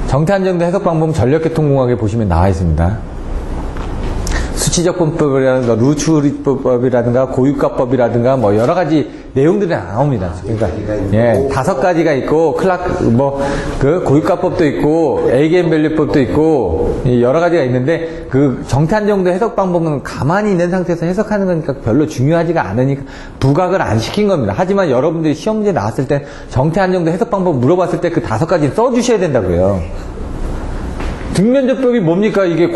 정태 안정도 해석 방법은 전력계통공학에 보시면 나와 있습니다. 수치적 분법이라든가 루츠리법이라든가 고유가법이라든가 여러 가지 내용들이 나옵니다. 그러니까 예, 5가지가 있고 그 고유가법도 있고 에이겐밸류법도 있고 여러 가지가 있는데, 그 정태 안정도 해석 방법은 가만히 있는 상태에서 해석하는 거니까 별로 중요하지가 않으니까 부각을 안 시킨 겁니다. 하지만 여러분들이 시험 문제 나왔을 때 정태 안정도 해석 방법 물어봤을 때 그 5가지 써주셔야 된다고요. 등면접벽이 뭡니까? 이게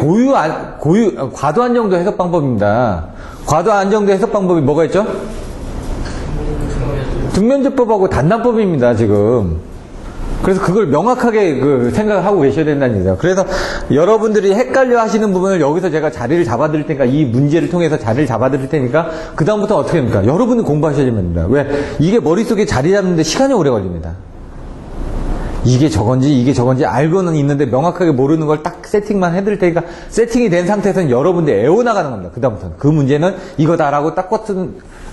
과도 안정도 해석 방법입니다. 과도 안정도 해석 방법이 뭐가 있죠? 등면접법하고 단단법입니다, 지금. 그래서 그걸 명확하게 생각을 하고 계셔야 된다는 얘기죠. 그래서 여러분들이 헷갈려 하시는 부분을 여기서 제가 자리를 잡아드릴 테니까, 이 문제를 통해서 자리를 잡아드릴 테니까, 그다음부터 어떻게 됩니까? 여러분이 공부하셔야 됩니다. 왜? 이게 머릿속에 자리 잡는데 시간이 오래 걸립니다. 이게 저건지 알고는 있는데 명확하게 모르는 걸 딱 세팅만 해드릴 테니까, 세팅이 된 상태에서는 여러분들 애워나가는 겁니다. 그다음부터는. 그 문제는 이거다라고 딱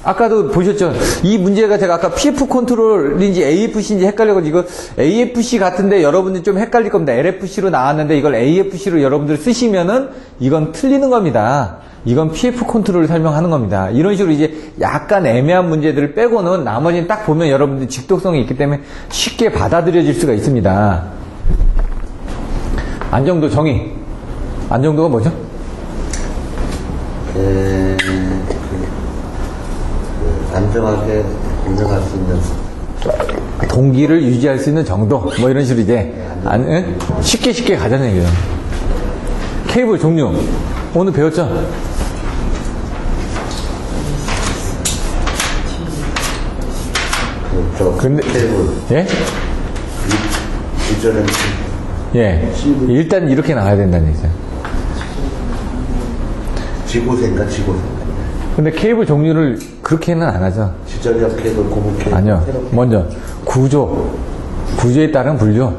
아까도 보셨죠? 이 문제가 제가 아까 PF 컨트롤인지 AFC인지 헷갈려가지고, 이거 AFC 같은데 여러분들이 좀 헷갈릴 겁니다. LFC로 나왔는데 이걸 AFC로 여러분들 쓰시면은 이건 틀리는 겁니다. 이건 PF 컨트롤을 설명하는 겁니다. 이런 식으로 이제 약간 애매한 문제들을 빼고는 나머지는 딱 보면 여러분들 직독성이 있기 때문에 쉽게 받아들여질 수가 있습니다. 안정도 정의. 안정도가 뭐죠? 안정하게 운영할 수 있는 동기를 유지할 수 있는 정도. 뭐 이런 식으로 이제 쉽게 가자는 얘기예요. 케이블 종류. 오늘 배웠죠? 근데, 예? 이전에 예. 일단 이렇게 나와야 된다는 얘기죠. 지고세인가 지고세. 근데 케이블 종류를 그렇게는 안 하죠. 지전력 케이블, 고무 케이블. 아니요. 먼저 구조에 따른 분류,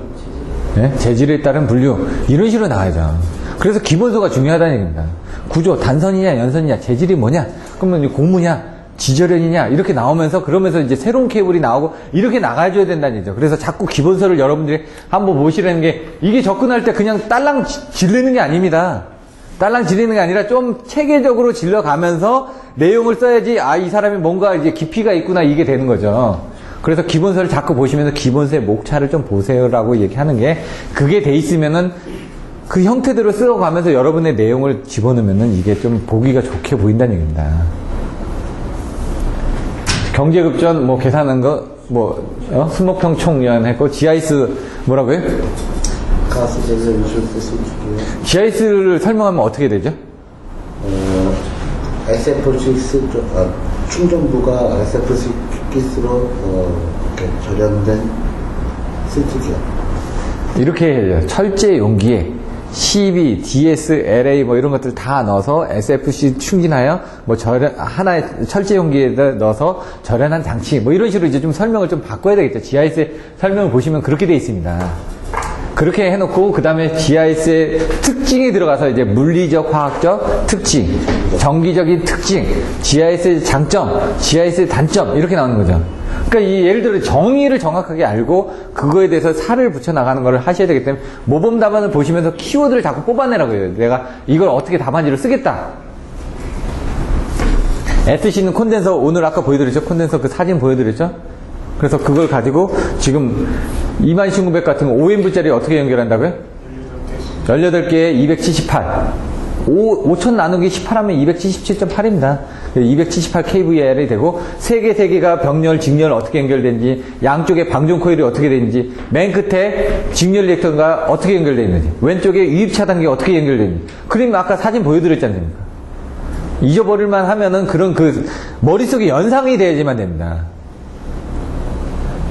예? 재질에 따른 분류, 이런 식으로 나와야죠. 그래서 기본소가 중요하다는 얘기입니다. 구조, 단선이냐 연선이냐, 재질이 뭐냐, 그러면 고무냐, 지절연이냐, 이렇게 나오면서, 그러면서 이제 새로운 케이블이 나오고, 이렇게 나가줘야 된다는 얘기죠. 그래서 자꾸 기본서를 여러분들이 한번 보시라는 게, 이게 접근할 때 그냥 딸랑 질르는 게 아닙니다. 딸랑 질리는 게 아니라 좀 체계적으로 질러가면서 내용을 써야지, 이 사람이 뭔가 이제 깊이가 있구나, 이게 되는 거죠. 그래서 기본서를 자꾸 보시면서 기본서의 목차를 좀 보세요라고 얘기하는 게, 그게 돼 있으면은 그 형태대로 쓰어가면서 여러분의 내용을 집어넣으면은 이게 좀 보기가 좋게 보인다는 얘기입니다. 경제급전 뭐 계산한 거 수목형 총련 했고, GIS 뭐라고요? 가스 제조 유출도 수주고요. GIS를 설명하면 어떻게 되죠? SF6 충전부가 SF6로 이렇게 절연된 실투기요. 이렇게 해야죠. 철제 용기에 CB, DS, LA 뭐 이런 것들 다 넣어서 SFC 충진하여 뭐 하나의 철제 용기에다 넣어서 절연한 장치 뭐 이런 식으로 이제 좀 설명을 좀 바꿔야 되겠죠. GIS의 설명을 보시면 그렇게 되어 있습니다. 그렇게 해놓고 그 다음에 GIS의 특징이 들어가서 이제 물리적, 화학적 특징, 정기적인 특징, GIS의 장점, GIS의 단점 이렇게 나오는 거죠. 그러니까 이 예를 들어 정의를 정확하게 알고 그거에 대해서 살을 붙여 나가는 걸 하셔야 되기 때문에 모범 답안을 보시면서 키워드를 자꾸 뽑아내라고 해요. 내가 이걸 어떻게 답안지로 쓰겠다. SC는 콘덴서, 오늘 아까 보여드렸죠? 콘덴서 그 사진 보여드렸죠? 그래서 그걸 가지고 지금 20900 같은 거 5인분짜리 어떻게 연결한다고요? 18개에 278. 5000 나누기 18하면 277.8입니다. 278 kVAR이 되고, 3개가 병렬, 직렬 어떻게 연결되는지, 양쪽에 방전 코일이 어떻게 되는지, 맨 끝에 직렬 리액터가 어떻게 연결되어 있는지, 왼쪽에 유입 차단기가 어떻게 연결되는지. 그림 아까 사진 보여드렸지 않습니까? 잊어버릴만 하면은 그런 머릿속에 연상이 돼야지만 됩니다.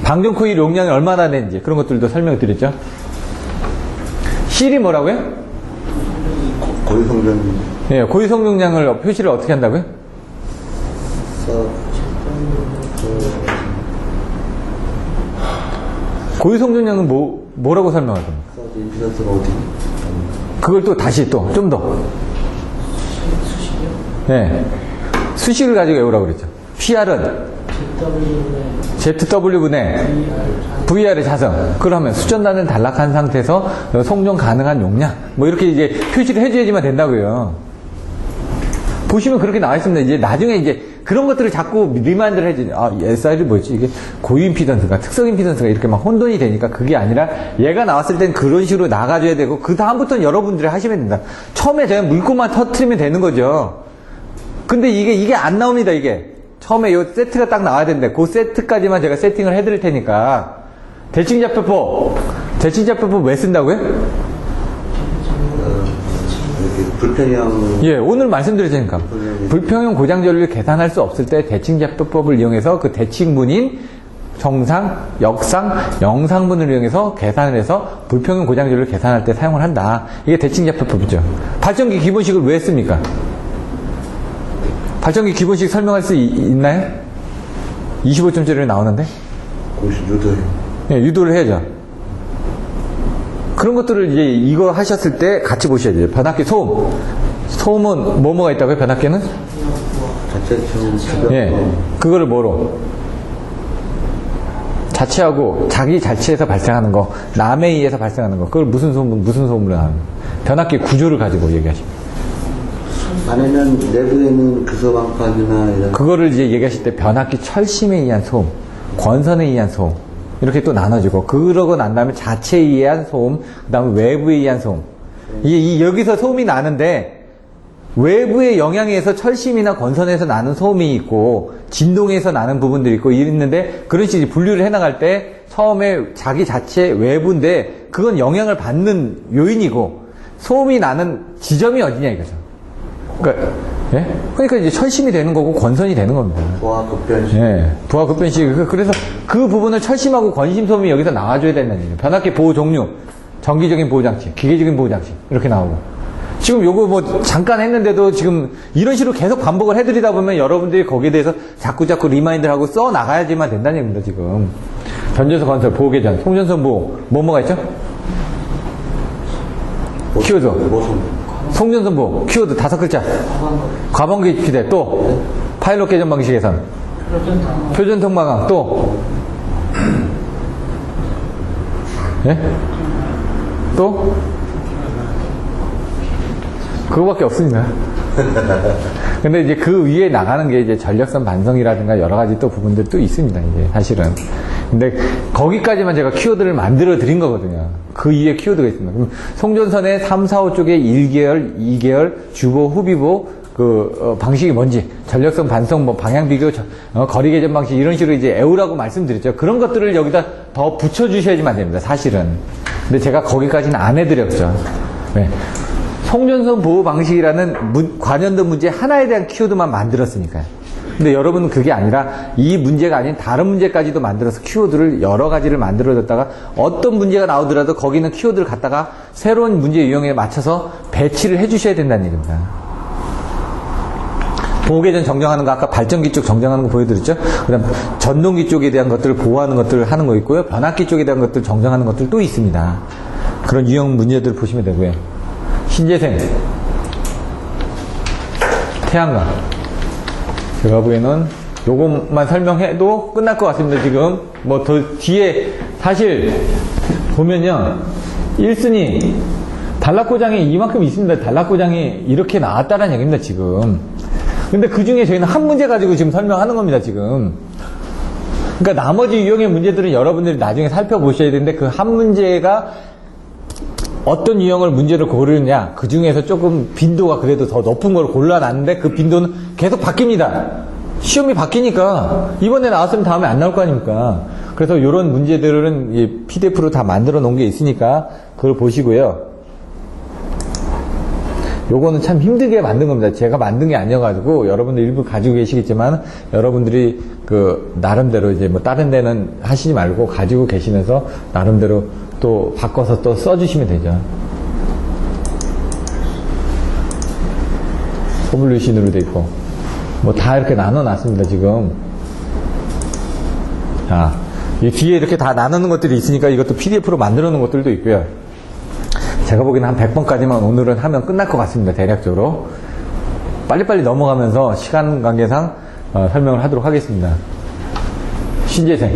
방전 코일 용량이 얼마나 되는지, 그런 것들도 설명드렸죠. C이 뭐라고요? 고유성능. 예, 고유성능량을 표시를 어떻게 한다고요? 고유성능량은 뭐라고 설명할 겁니까? 임피던스가 어디? 그걸 또 다시 좀 더. 예. 수식을 가지고 외우라고 그랬죠. PR은 ZW분의 VR의 자성. 그러면 수전단을 단락한 상태에서 송전 가능한 용량. 뭐 이렇게 이제 표시를 해줘야지만 된다고요. 보시면 그렇게 나와 있습니다. 이제 나중에 이제 그런 것들을 자꾸 리마인드를 해주죠. SR이 뭐였지? 이게 고유 임피던스가, 특성 임피던스가 이렇게 막 혼돈이 되니까 그게 아니라 얘가 나왔을 땐 그런 식으로 나가줘야 되고, 그 다음부터는 여러분들이 하시면 된다. 처음에 제가 물고만 터트리면 되는 거죠. 근데 이게 안 나옵니다, 이게. 처음에 요 세트가 딱 나와야 되는데, 그 세트까지만 제가 세팅을 해드릴 테니까. 대칭자표법 왜 쓴다고요? 이렇게 불평형 예, 오늘 말씀드렸으니까. 불평형 고장전류를 계산할 수 없을 때 대칭제표법을 이용해서 그 대칭분인 정상, 역상, 영상분을 이용해서 계산을 해서 불평형 고장전류를 계산할 때 사용을 한다. 이게 대칭제표법이죠. 발전기 기본식을 왜 씁니까? 발전기 기본식 설명할 수 있나요? 25점짜리 나오는데? 공식 유도해. 예, 유도를 해야죠. 그런 것들을 이제 이거 하셨을 때 같이 보셔야 돼요. 변압기 소음. 소음은 뭐가 있다고요? 변압기는? 자체처럼 주변. 예. 그거를 뭐로? 자체하고 자기 자체에서 발생하는 거, 남에 의해서 발생하는 거. 그걸 무슨 소음으로 하는 거? 변압기 구조를 가지고 얘기하십니다. 안에는 내부에는 규소방판이나 이런. 그거를 이제 얘기하실 때 변압기 철심에 의한 소음, 권선에 의한 소음. 이렇게 또 나눠지고, 그러고 난 다음에 자체에 의한 소음, 그 다음에 외부에 의한 소음. 여기서 소음이 나는데, 외부의 영향에 의해서 철심이나 권선에서 나는 소음이 있고, 진동에서 나는 부분들이 있고, 있는데, 그런 식으로 분류를 해나갈 때, 처음에 자기 자체 외부인데, 그건 영향을 받는 요인이고, 소음이 나는 지점이 어디냐 이거죠. 그러니까, 예? 그러니까 이제 철심이 되는 거고, 권선이 되는 겁니다. 부하 급변식. 예, 부하 급변식. 그래서 그 부분을 철심하고 권심 소음이 여기서 나와줘야 된다는 얘기예요. 변압기 보호 종류, 정기적인 보호장치, 기계적인 보호장치, 이렇게 나오고. 지금 요거 뭐 잠깐 했는데도 지금 이런 식으로 계속 반복을 해드리다 보면 여러분들이 거기에 대해서 자꾸 리마인드를 하고 써 나가야지만 된다는 얘기입니다, 지금. 변전소 건설, 보호개전, 송전선 보호, 뭐가 있죠? 키워드. 송전선 보호, 키워드 5글자. 과방기 기대, 또. 파일럿 개전 방식 개선. 표준 통방향, 또. 예? 또? 그거밖에 없습니다. 근데 이제 그 위에 나가는 게 이제 전력선 반성이라든가 여러 가지 또 부분들도 있습니다, 이제 사실은. 근데 거기까지만 제가 키워드를 만들어 드린 거거든요. 그 위에 키워드가 있습니다. 그럼 송전선의 3, 4, 5 쪽에 1계열, 2계열, 주보, 후비보, 방식이 뭔지, 전력선 반성, 방향 비교, 거리 개전 방식, 이런 식으로 이제 애우라고 말씀드렸죠. 그런 것들을 여기다 더 붙여주셔야지만 됩니다, 사실은. 근데 제가 거기까지는 안 해드렸죠. 네. 송전선 보호 방식이라는 관연도 문제 하나에 대한 키워드만 만들었으니까요. 근데 여러분은 그게 아니라 이 문제가 아닌 다른 문제까지도 만들어서 키워드를 여러 가지를 만들어줬다가 어떤 문제가 나오더라도 거기는 키워드를 갖다가 새로운 문제 유형에 맞춰서 배치를 해주셔야 된다는 얘기입니다. 보호개전 정정하는 거 아까 발전기 쪽 정정하는 거 보여드렸죠? 그 다음 전동기 쪽에 대한 것들을 보호하는 것들을 하는 거 있고요. 변압기 쪽에 대한 것들 정정하는 것들 또 있습니다. 그런 유형 문제들을 보시면 되고요. 신재생, 태양광. 제가 보기에는 요것만 설명해도 끝날 것 같습니다, 지금. 뭐 더 뒤에 사실 보면요. 1순위 단락고장이 이만큼 있습니다. 단락고장이 이렇게 나왔다는 얘기입니다, 지금. 근데 그 중에 저희는 한 문제 가지고 지금 설명하는 겁니다, 지금. 그러니까 나머지 유형의 문제들은 여러분들이 나중에 살펴보셔야 되는데 그 한 문제가 어떤 유형을 문제를 고르느냐, 그 중에서 조금 빈도가 그래도 더 높은 걸 골라놨는데 그 빈도는 계속 바뀝니다. 시험이 바뀌니까 이번에 나왔으면 다음에 안 나올 거 아닙니까? 그래서 이런 문제들은 PDF로 다 만들어 놓은 게 있으니까 그걸 보시고요. 요거는 참 힘들게 만든 겁니다. 제가 만든 게 아니어가지고 여러분들 일부 가지고 계시겠지만 여러분들이 나름대로 이제 뭐 다른 데는 하시지 말고 가지고 계시면서 나름대로 또 바꿔서 또 써주시면 되죠. 포뮬레이션으로 돼 있고 뭐 다 이렇게 나눠놨습니다, 지금. 자, 이 뒤에 이렇게 다 나누는 것들이 있으니까 이것도 PDF로 만들어 놓은 것들도 있고요. 제가 보기에는 한 100번까지만 오늘은 하면 끝날 것 같습니다, 대략적으로. 빨리빨리 넘어가면서 시간 관계상 설명을 하도록 하겠습니다. 신재생,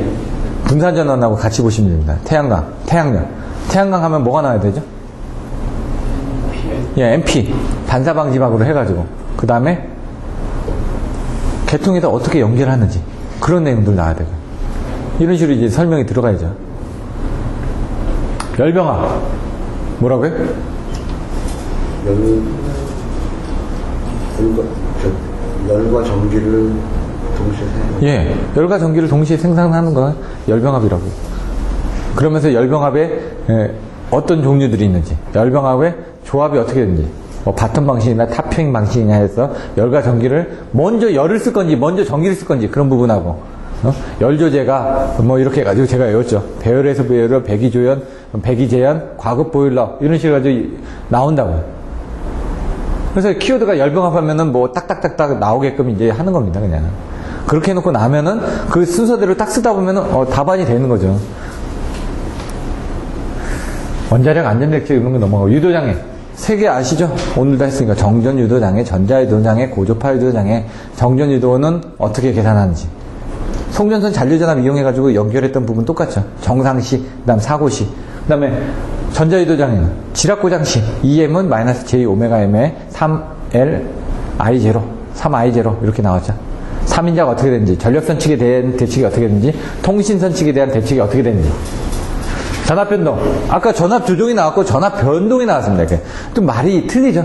분산전원하고 같이 보시면 됩니다. 태양광, 태양력. 태양광 하면 뭐가 나와야 되죠? 예, MP, 반사방지막으로 해가지고. 그 다음에 계통에다 어떻게 연결하는지 그런 내용들 나와야 되고. 이런 식으로 이제 설명이 들어가야죠. 열병합. 뭐라고요? 열과 전기를 동시에 생산하는. 예, 열과 전기를 동시에 생산하는 건 열병합이라고. 그러면서 열병합에 어떤 종류들이 있는지, 열병합의 조합이 어떻게 되는지, 바텀 방식이나 탑핑 방식이냐 해서 열과 전기를 먼저 열을 쓸 건지 먼저 전기를 쓸 건지 그런 부분하고 열 조제가 뭐 이렇게 해가지고 제가 외웠죠. 배열에서 배열을 배기조연, 배기재연, 과급 보일러 이런 식으로 가지고 나온다고요. 그래서 키워드가 열병합하면은 뭐 딱딱딱딱 나오게끔 이제 하는 겁니다, 그냥. 그렇게 해놓고 나면은 그 순서대로 딱 쓰다 보면은 답안이 되는 거죠. 원자력 안전대책 이런 거 넘어가고 유도장애. 세 개 아시죠? 오늘도 했으니까 정전유도장애, 전자유도장애, 고조파유도장애. 정전유도는 어떻게 계산하는지. 송전선 잔류전압 이용해가지고 연결했던 부분 똑같죠. 정상시, 그 다음 사고시. 그 다음에 전자유도장애는 지락고장시. EM은 마이너스 J-오메가M에 3L-I0, 3I0 이렇게 나왔죠. 3인자가 어떻게 되는지, 전력선 측에 대한 대책이 어떻게 되는지, 통신선 측에 대한 대책이 어떻게 되는지. 전압변동. 아까 전압조종이 나왔고 전압변동이 나왔습니다. 이렇게. 또 말이 틀리죠.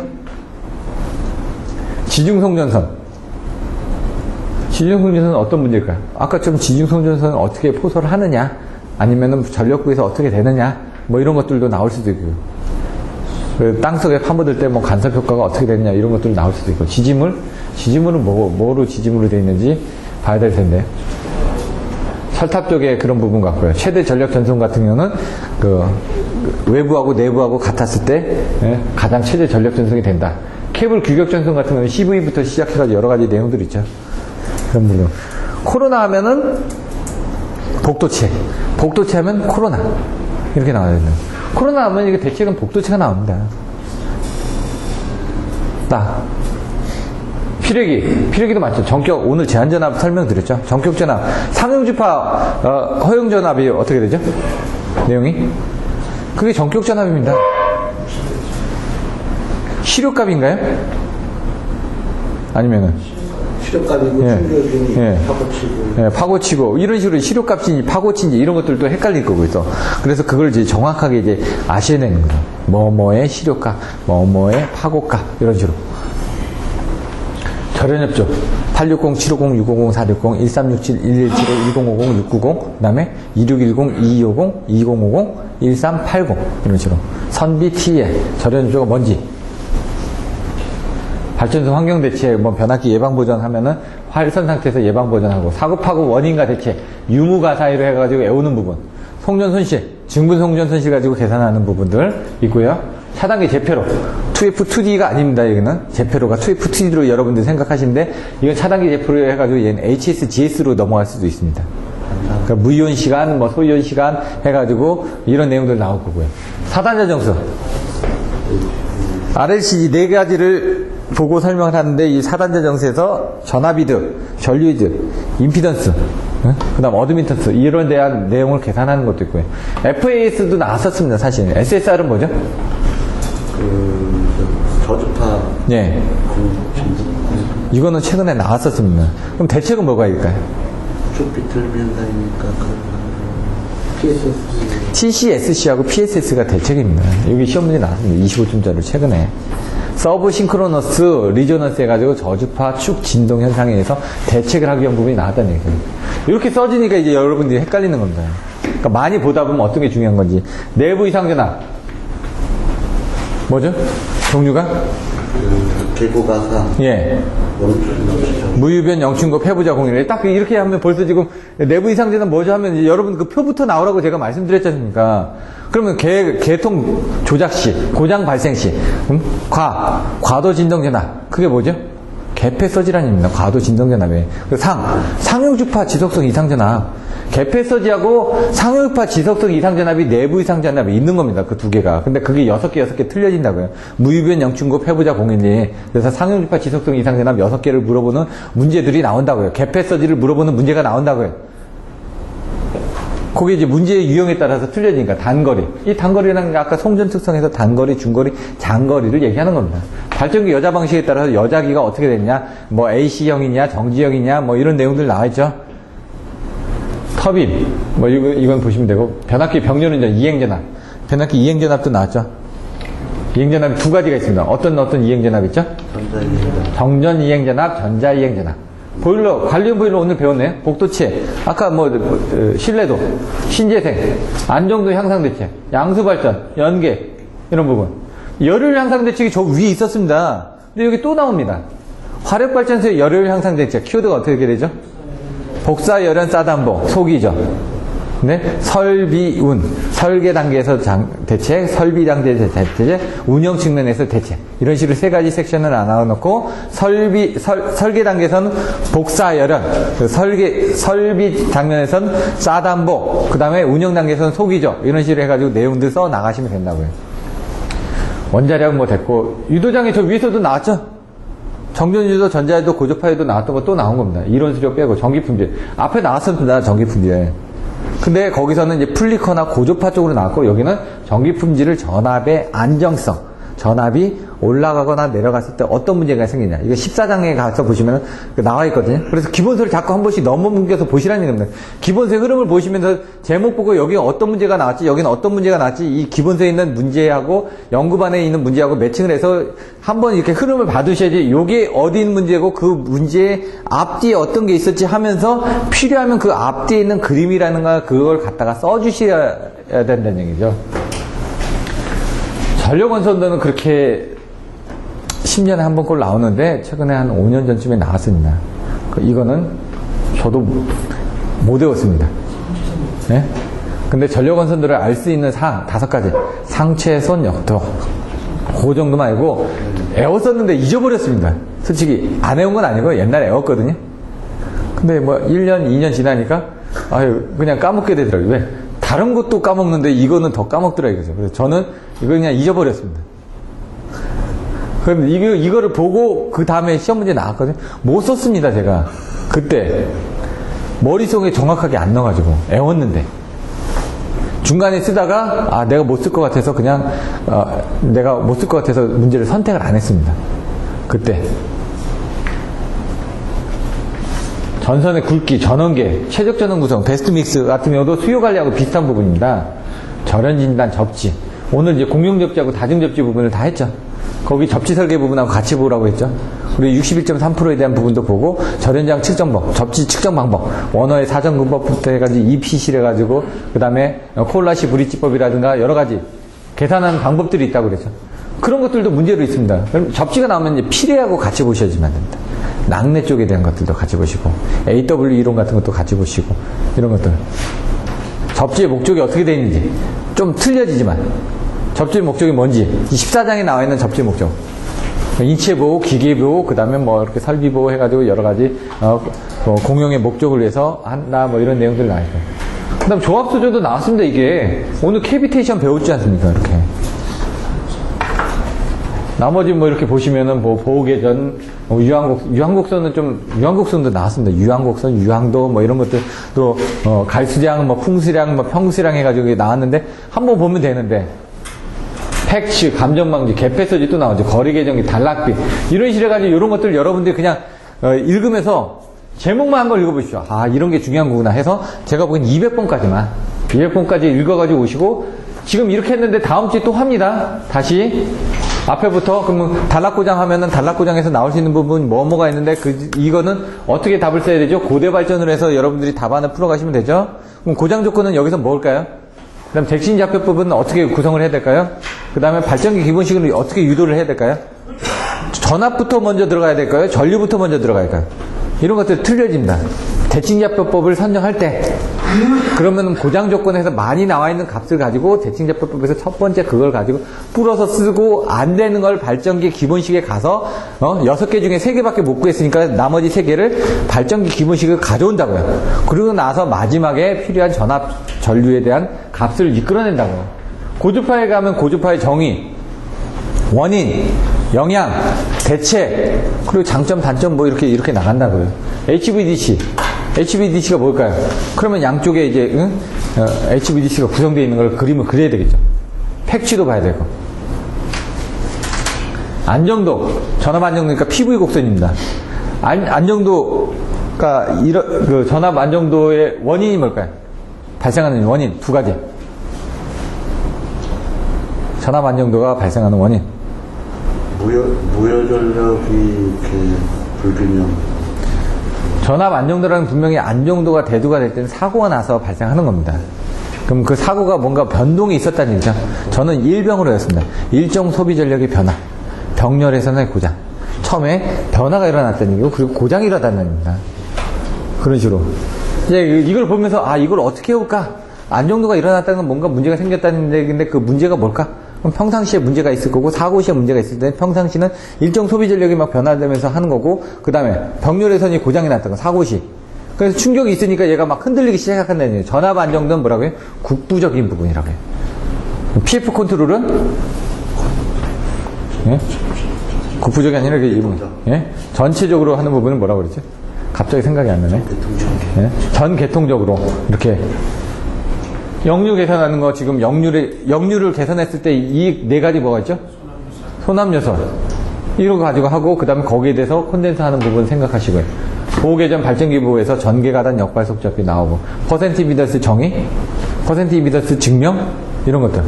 지중송전선. 지중송전선은 어떤 문제일까요? 아까처럼 지중송전선은 어떻게 포설을 하느냐, 아니면은 전력구에서 어떻게 되느냐, 뭐 이런 것들도 나올 수도 있고요. 땅속에 파묻을 때 뭐 간섭 효과가 어떻게 되느냐, 이런 것들도 나올 수도 있고. 지지물은 뭐로 지지물로 되어 있는지 봐야 될 텐데. 철탑 쪽에 그런 부분 같고요. 최대 전력 전송 같은 경우는 그 외부하고 내부하고 같았을 때 가장 최대 전력 전송이 된다. 케이블 규격 전송 같은 경우는 CV부터 시작해가지고 여러 가지 내용들이 있죠. 그런 부분. 코로나 하면은 복도체. 복도체 하면 코로나. 이렇게 나와야 돼요. 코로나 하면 이게 대책은 복도체가 나옵니다. 딱. 피뢰기도 맞죠. 전격, 오늘 제한전압 설명드렸죠. 전격전압. 상용주파, 허용전압이 어떻게 되죠? 내용이? 그게 전격전압입니다. 시료값인가요? 아니면은? 시료값이고, 충격이 파고치고. 파고치고. 이런 식으로 시료값인지 파고치인지 이런 것들도 헷갈릴 거고 있어. 그래서 그걸 이제 정확하게 이제 아셔야 되는 거예요. 뭐뭐의 시료값, 뭐뭐의 파고값, 이런 식으로. 절연협조 860, 750, 650, 460, 1367, 1175, 1050, 690, 그 다음에 2610, 2250, 2050, 1380 이런 식으로. 선비 T에 절연협조가 뭔지. 발전소 환경대체 뭐 변압기 예방보전 하면은 활선 상태에서 예방보전하고, 사고파고 원인과 대체 유무가 사이로 해가지고 애우는 부분. 송전 손실, 증분 송전 손실 가지고 계산하는 부분들 있고요. 차단기 제페로 2F2D가 아닙니다. 여기는 제페로가 2F2D로 여러분들 생각하시는데, 이건 차단기 제페로 해가지고 얘는 HSGS로 넘어갈 수도 있습니다. 그러니까 무이온 시간, 뭐 소이온 시간 해가지고 이런 내용들 나올 거고요. 사단자 정수 RLCG 네 가지를 보고 설명을 하는데, 이 사단자 정수에서 전압이드, 전류이드, 임피던스, 그 다음 어드미턴스 이런 대한 내용을 계산하는 것도 있고요. FAS도 나왔었습니다. 사실 SSR은 뭐죠? 저주파. 예. 이거는 최근에 나왔었습니다. 그럼 대책은 뭐가 있을까요? 주피틀 현상이니까 PSS. TCSC하고 PSS가 대책입니다. 여기 시험 문제 나왔습니다. 25점짜리 최근에. 서브 싱크로너스 리조넌스 해가지고 저주파 축 진동 현상에 의해서 대책을 하기 위한 부분이 나왔다는 얘기예요. 이렇게 써지니까 이제 여러분들이 헷갈리는 겁니다. 그러니까 많이 보다 보면 어떤 게 중요한 건지. 내부 이상 전압. 뭐죠? 종류가? 개고가사. 예. 무유변 영춘고 폐부자 공인을 딱 이렇게 하면 벌써 지금 내부 이상 전압 뭐죠 하면 이제 여러분 그 표부터 나오라고 제가 말씀드렸지 않습니까? 그러면 개통 조작 시, 고장 발생 시, 과도 진동 전압. 그게 뭐죠? 개폐 서지란입니다. 과도 진동 전압에. 상용주파 지속성 이상 전압. 개폐 서지하고 상용주파 지속성 이상 전압이 내부 이상 전압이 있는 겁니다. 그 두 개가. 근데 그게 6개 틀려진다고요. 무유변 영춘고 폐부자 공인이. 그래서 상용주파 지속성 이상 전압 6개를 물어보는 문제들이 나온다고요. 개폐 서지를 물어보는 문제가 나온다고요. 그게 이제 문제의 유형에 따라서 틀려지니까. 단거리. 이 단거리라는 게 아까 송전 특성에서 단거리, 중거리, 장거리를 얘기하는 겁니다. 발전기 여자 방식에 따라서 여자기가 어떻게 됐냐, 뭐 AC형이냐, 정지형이냐, 뭐 이런 내용들 나와있죠. 터빈, 뭐 이건 보시면 되고, 변압기 병렬운전, 이행전압. 변압기 이행전압도 나왔죠. 이행전압이 두 가지가 있습니다. 어떤 이행전압 있죠? 정전 이행전압, 전자 이행전압. 보일러, 관련 보일러 오늘 배웠네요. 복도체, 아까 신뢰도, 신재생, 안정도 향상 대책, 양수 발전, 연계, 이런 부분. 열효율 향상 대책이 저 위에 있었습니다. 근데 여기 또 나옵니다. 화력발전소의 열효율 향상 대책. 키워드가 어떻게 되죠? 복사, 열연, 싸담보. 속이죠. 네? 설비운. 설계 단계에서 대책, 설비 단계에서 대책, 운영 측면에서 대책. 이런 식으로 세 가지 섹션을 나눠놓고, 설계 단계에서는 복사, 열연. 설비 단계에서는 싸담보. 그 다음에 운영 단계에서는 속이죠. 이런 식으로 해가지고 내용들 써 나가시면 된다고요. 원자력 뭐 됐고, 유도장애 저 위에서도 나왔죠? 정전유도, 전자유도, 고주파유도 나왔던 거 또 나온 겁니다. 이론 수료 빼고, 전기품질. 앞에 나왔습니다, 전기품질. 근데 거기서는 이제 풀리커나 고주파 쪽으로 나왔고, 여기는 전기품질을 전압의 안정성, 전압이 올라가거나 내려갔을 때 어떤 문제가 생기냐. 이거 14장에 가서 보시면 나와 있거든요. 그래서 기본소를 자꾸 한 번씩 넘어뭉겨서 보시라는 겁니다. 기본소의 흐름을 보시면서 제목 보고 여기 어떤 문제가 나왔지, 여기는 어떤 문제가 나왔지, 이 기본소에 있는 문제하고 연구반에 있는 문제하고 매칭을 해서 한번 이렇게 흐름을 봐두셔야지, 요게 어디 있는 문제고 그 문제의 앞뒤에 어떤 게 있었지 하면서 필요하면 그 앞뒤에 있는 그림이라는가 그걸 갖다가 써주셔야 된다는 얘기죠. 전력원선도는 그렇게 10년에 한 번꼴 나오는데 최근에 한 5년 전쯤에 나왔습니다. 이거는 저도 못 외웠습니다. 네? 근데 전력원선도를 알 수 있는 사항 5가지. 상최선 역도. 그 정도만 알고 외웠었는데 잊어버렸습니다. 솔직히 안 외운 건 아니고 옛날에 외웠거든요. 근데 뭐 1년, 2년 지나니까 아유 그냥 까먹게 되더라고요. 왜? 다른 것도 까먹는데 이거는 더 까먹더라고요. 그래서 저는 이거 그냥 잊어버렸습니다. 그럼 이거를 보고 그 다음에 시험 문제 나왔거든요. 못 썼습니다, 제가. 그때. 머릿속에 정확하게 안 넣어가지고. 애웠는데. 중간에 쓰다가, 아, 내가 못 쓸 것 같아서 그냥, 내가 못 쓸 것 같아서 문제를 선택을 안 했습니다. 그때. 전선의 굵기, 전원계, 최적 전원 구성, 베스트 믹스 같은 경우도 수요 관리하고 비슷한 부분입니다. 절연 진단, 접지. 오늘 이제 공용 접지하고 다중 접지 부분을 다 했죠. 거기 접지 설계 부분하고 같이 보라고 했죠. 그리고 61.3%에 대한 부분도 보고, 절연장 측정법, 접지 측정 방법, 원어의 사전근법부터 해가지고 EPC를 해가지고, 그 다음에 코올라시 브릿지법이라든가 여러 가지 계산하는 방법들이 있다고 그랬죠. 그런 것들도 문제로 있습니다. 그럼 접지가 나오면 이제 피레하고 같이 보셔야지만 됩니다. 낙내 쪽에 대한 것들도 같이 보시고, AW 이론 같은 것도 같이 보시고, 이런 것들. 접지의 목적이 어떻게 되어 있는지, 좀 틀려지지만, 접지의 목적이 뭔지, 이 14장에 나와 있는 접지의 목적. 인체보호, 기계보호, 그 다음에 뭐 이렇게 설비보호 해가지고 여러 가지, 공용의 목적을 위해서 한다, 뭐 이런 내용들이 나와 있어요. 그 다음 조합소조도 나왔습니다, 이게. 오늘 캐비테이션 배웠지 않습니까, 이렇게. 나머지 뭐 이렇게 보시면은 뭐 보호계전, 유황곡선은 좀, 유황곡선도 나왔습니다. 유황곡선, 유황도 뭐 이런 것들, 또, 갈수량, 뭐 풍수량, 뭐 평수량 해가지고 나왔는데, 한번 보면 되는데, 팩츠, 감정방지, 개폐서지 또 나오죠. 거리계정기, 단락비. 이런 식으로 해가지고 이런 것들 여러분들이 그냥, 읽으면서 제목만 한번 읽어보시죠. 아, 이런 게 중요한 거구나 해서 제가 보기엔 200번까지 읽어가지고 오시고, 지금 이렇게 했는데 다음 주에 또 합니다. 다시. 앞에부터, 그러면 단락고장 하면은 단락고장에서 나올 수 있는 부분 뭐가 있는데, 이거는 어떻게 답을 써야 되죠? 고대 발전을 해서 여러분들이 답안을 풀어가시면 되죠? 그럼 고장 조건은 여기서 뭘까요? 그 다음 덱신좌표 부분은 어떻게 구성을 해야 될까요? 그 다음에 발전기 기본식을 어떻게 유도를 해야 될까요? 전압부터 먼저 들어가야 될까요? 전류부터 먼저 들어가야 될까요? 이런 것들 틀려집니다. 대칭좌표법을 선정할 때, 그러면 고장 조건에서 많이 나와 있는 값을 가지고 대칭좌표법에서 첫 번째 그걸 가지고 풀어서 쓰고, 안 되는 걸 발전기 기본식에 가서 6개 중에 3개밖에 못 구했으니까 나머지 3개를 발전기 기본식을 가져온다고요. 그리고 나서 마지막에 필요한 전압 전류에 대한 값을 이끌어낸다고요. 고주파에 가면 고주파의 정의, 원인, 영향, 대체, 그리고 장점, 단점 뭐 이렇게 나간다고요. HVDC가 뭘까요? 그러면 양쪽에 이제 HVDC가 구성되어 있는 걸 그림을 그려야 되겠죠. 팩치도 봐야 되고. 안정도, 전압 안정도니까 PV 곡선입니다. 안정도가 그 전압 안정도의 원인이 뭘까요? 발생하는 원인 2가지. 전압 안정도가 발생하는 원인. 무효전력이 이렇게 불균형. 전압 안정도라는 분명히 안정도가 대두가 될 때는 사고가 나서 발생하는 겁니다. 그럼 그 사고가 뭔가 변동이 있었다는 얘기죠. 저는 일병으로 했습니다. 일정 소비 전력의 변화, 병렬에서의 고장. 처음에 변화가 일어났다는 얘기고, 그리고 고장이 일어났다는 얘기입니다. 그런 식으로. 이제 이걸 보면서, 아, 이걸 어떻게 해볼까? 안정도가 일어났다는 건 뭔가 문제가 생겼다는 얘기인데, 그 문제가 뭘까? 그럼 평상시에 문제가 있을 거고, 사고 시에 문제가 있을 때, 평상시는 일정 소비 전력이 막 변화되면서 하는 거고, 그 다음에 병렬에선이 고장이 났다는 거, 사고 시. 그래서 충격이 있으니까 얘가 막 흔들리기 시작한다는 얘기예요. 전압 안정도는 뭐라고 해요? 국부적인 부분이라고 해요. PF 컨트롤은? 예? 국부적이 아니라 그 일부. 예? 전체적으로 하는 부분은 뭐라고 그러지? 갑자기 생각이 안 나네. 예? 전 계통적으로 이렇게 역류 계산하는 거 지금 역류를 계산했을 때 이 네 가지 뭐가 있죠? 소납요소 이런 거 가지고 하고 그 다음에 거기에 대해서 콘덴서 하는 부분 생각하시고요. 보호계전 발전기부에서 전개가단 역발속잡이 나오고 퍼센트 임피던스 정의, 퍼센트 임피던스 증명 이런 것들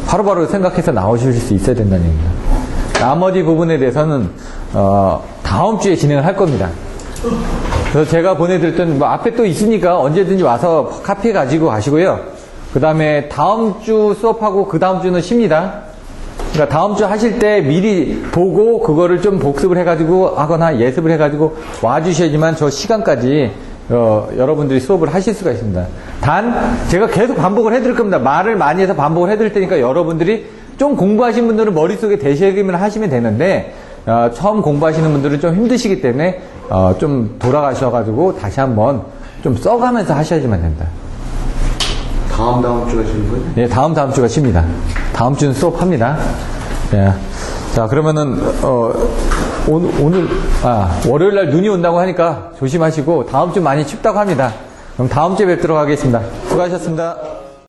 바로바로 생각해서 나오실 수 있어야 된다는 얘기입니다. 나머지 부분에 대해서는 다음 주에 진행을 할 겁니다. 그래서 제가 보내드렸던 뭐 앞에 또 있으니까 언제든지 와서 카피 가지고 가시고요. 그 다음에 다음 주 수업하고 그 다음 주는 쉽니다. 그러니까 다음 주 하실 때 미리 보고 그거를 좀 복습을 해가지고 하거나 예습을 해가지고 와주셔야지만 저 시간까지 여러분들이 수업을 하실 수가 있습니다. 단 제가 계속 반복을 해드릴 겁니다. 말을 많이 해서 반복을 해드릴 테니까 여러분들이 좀 공부하신 분들은 머릿속에 대시하기만 하시면 되는데 처음 공부하시는 분들은 좀 힘드시기 때문에 좀 돌아가셔가지고 다시 한번 좀 써가면서 하셔야지만 된다. 다음 주가 쉬는 거예요? 예, 다음 주가 쉽니다. 다음 주는 수업합니다. 예. 자, 그러면은, 월요일 날 눈이 온다고 하니까 조심하시고, 다음 주 많이 춥다고 합니다. 그럼 다음 주에 뵙도록 하겠습니다. 수고하셨습니다.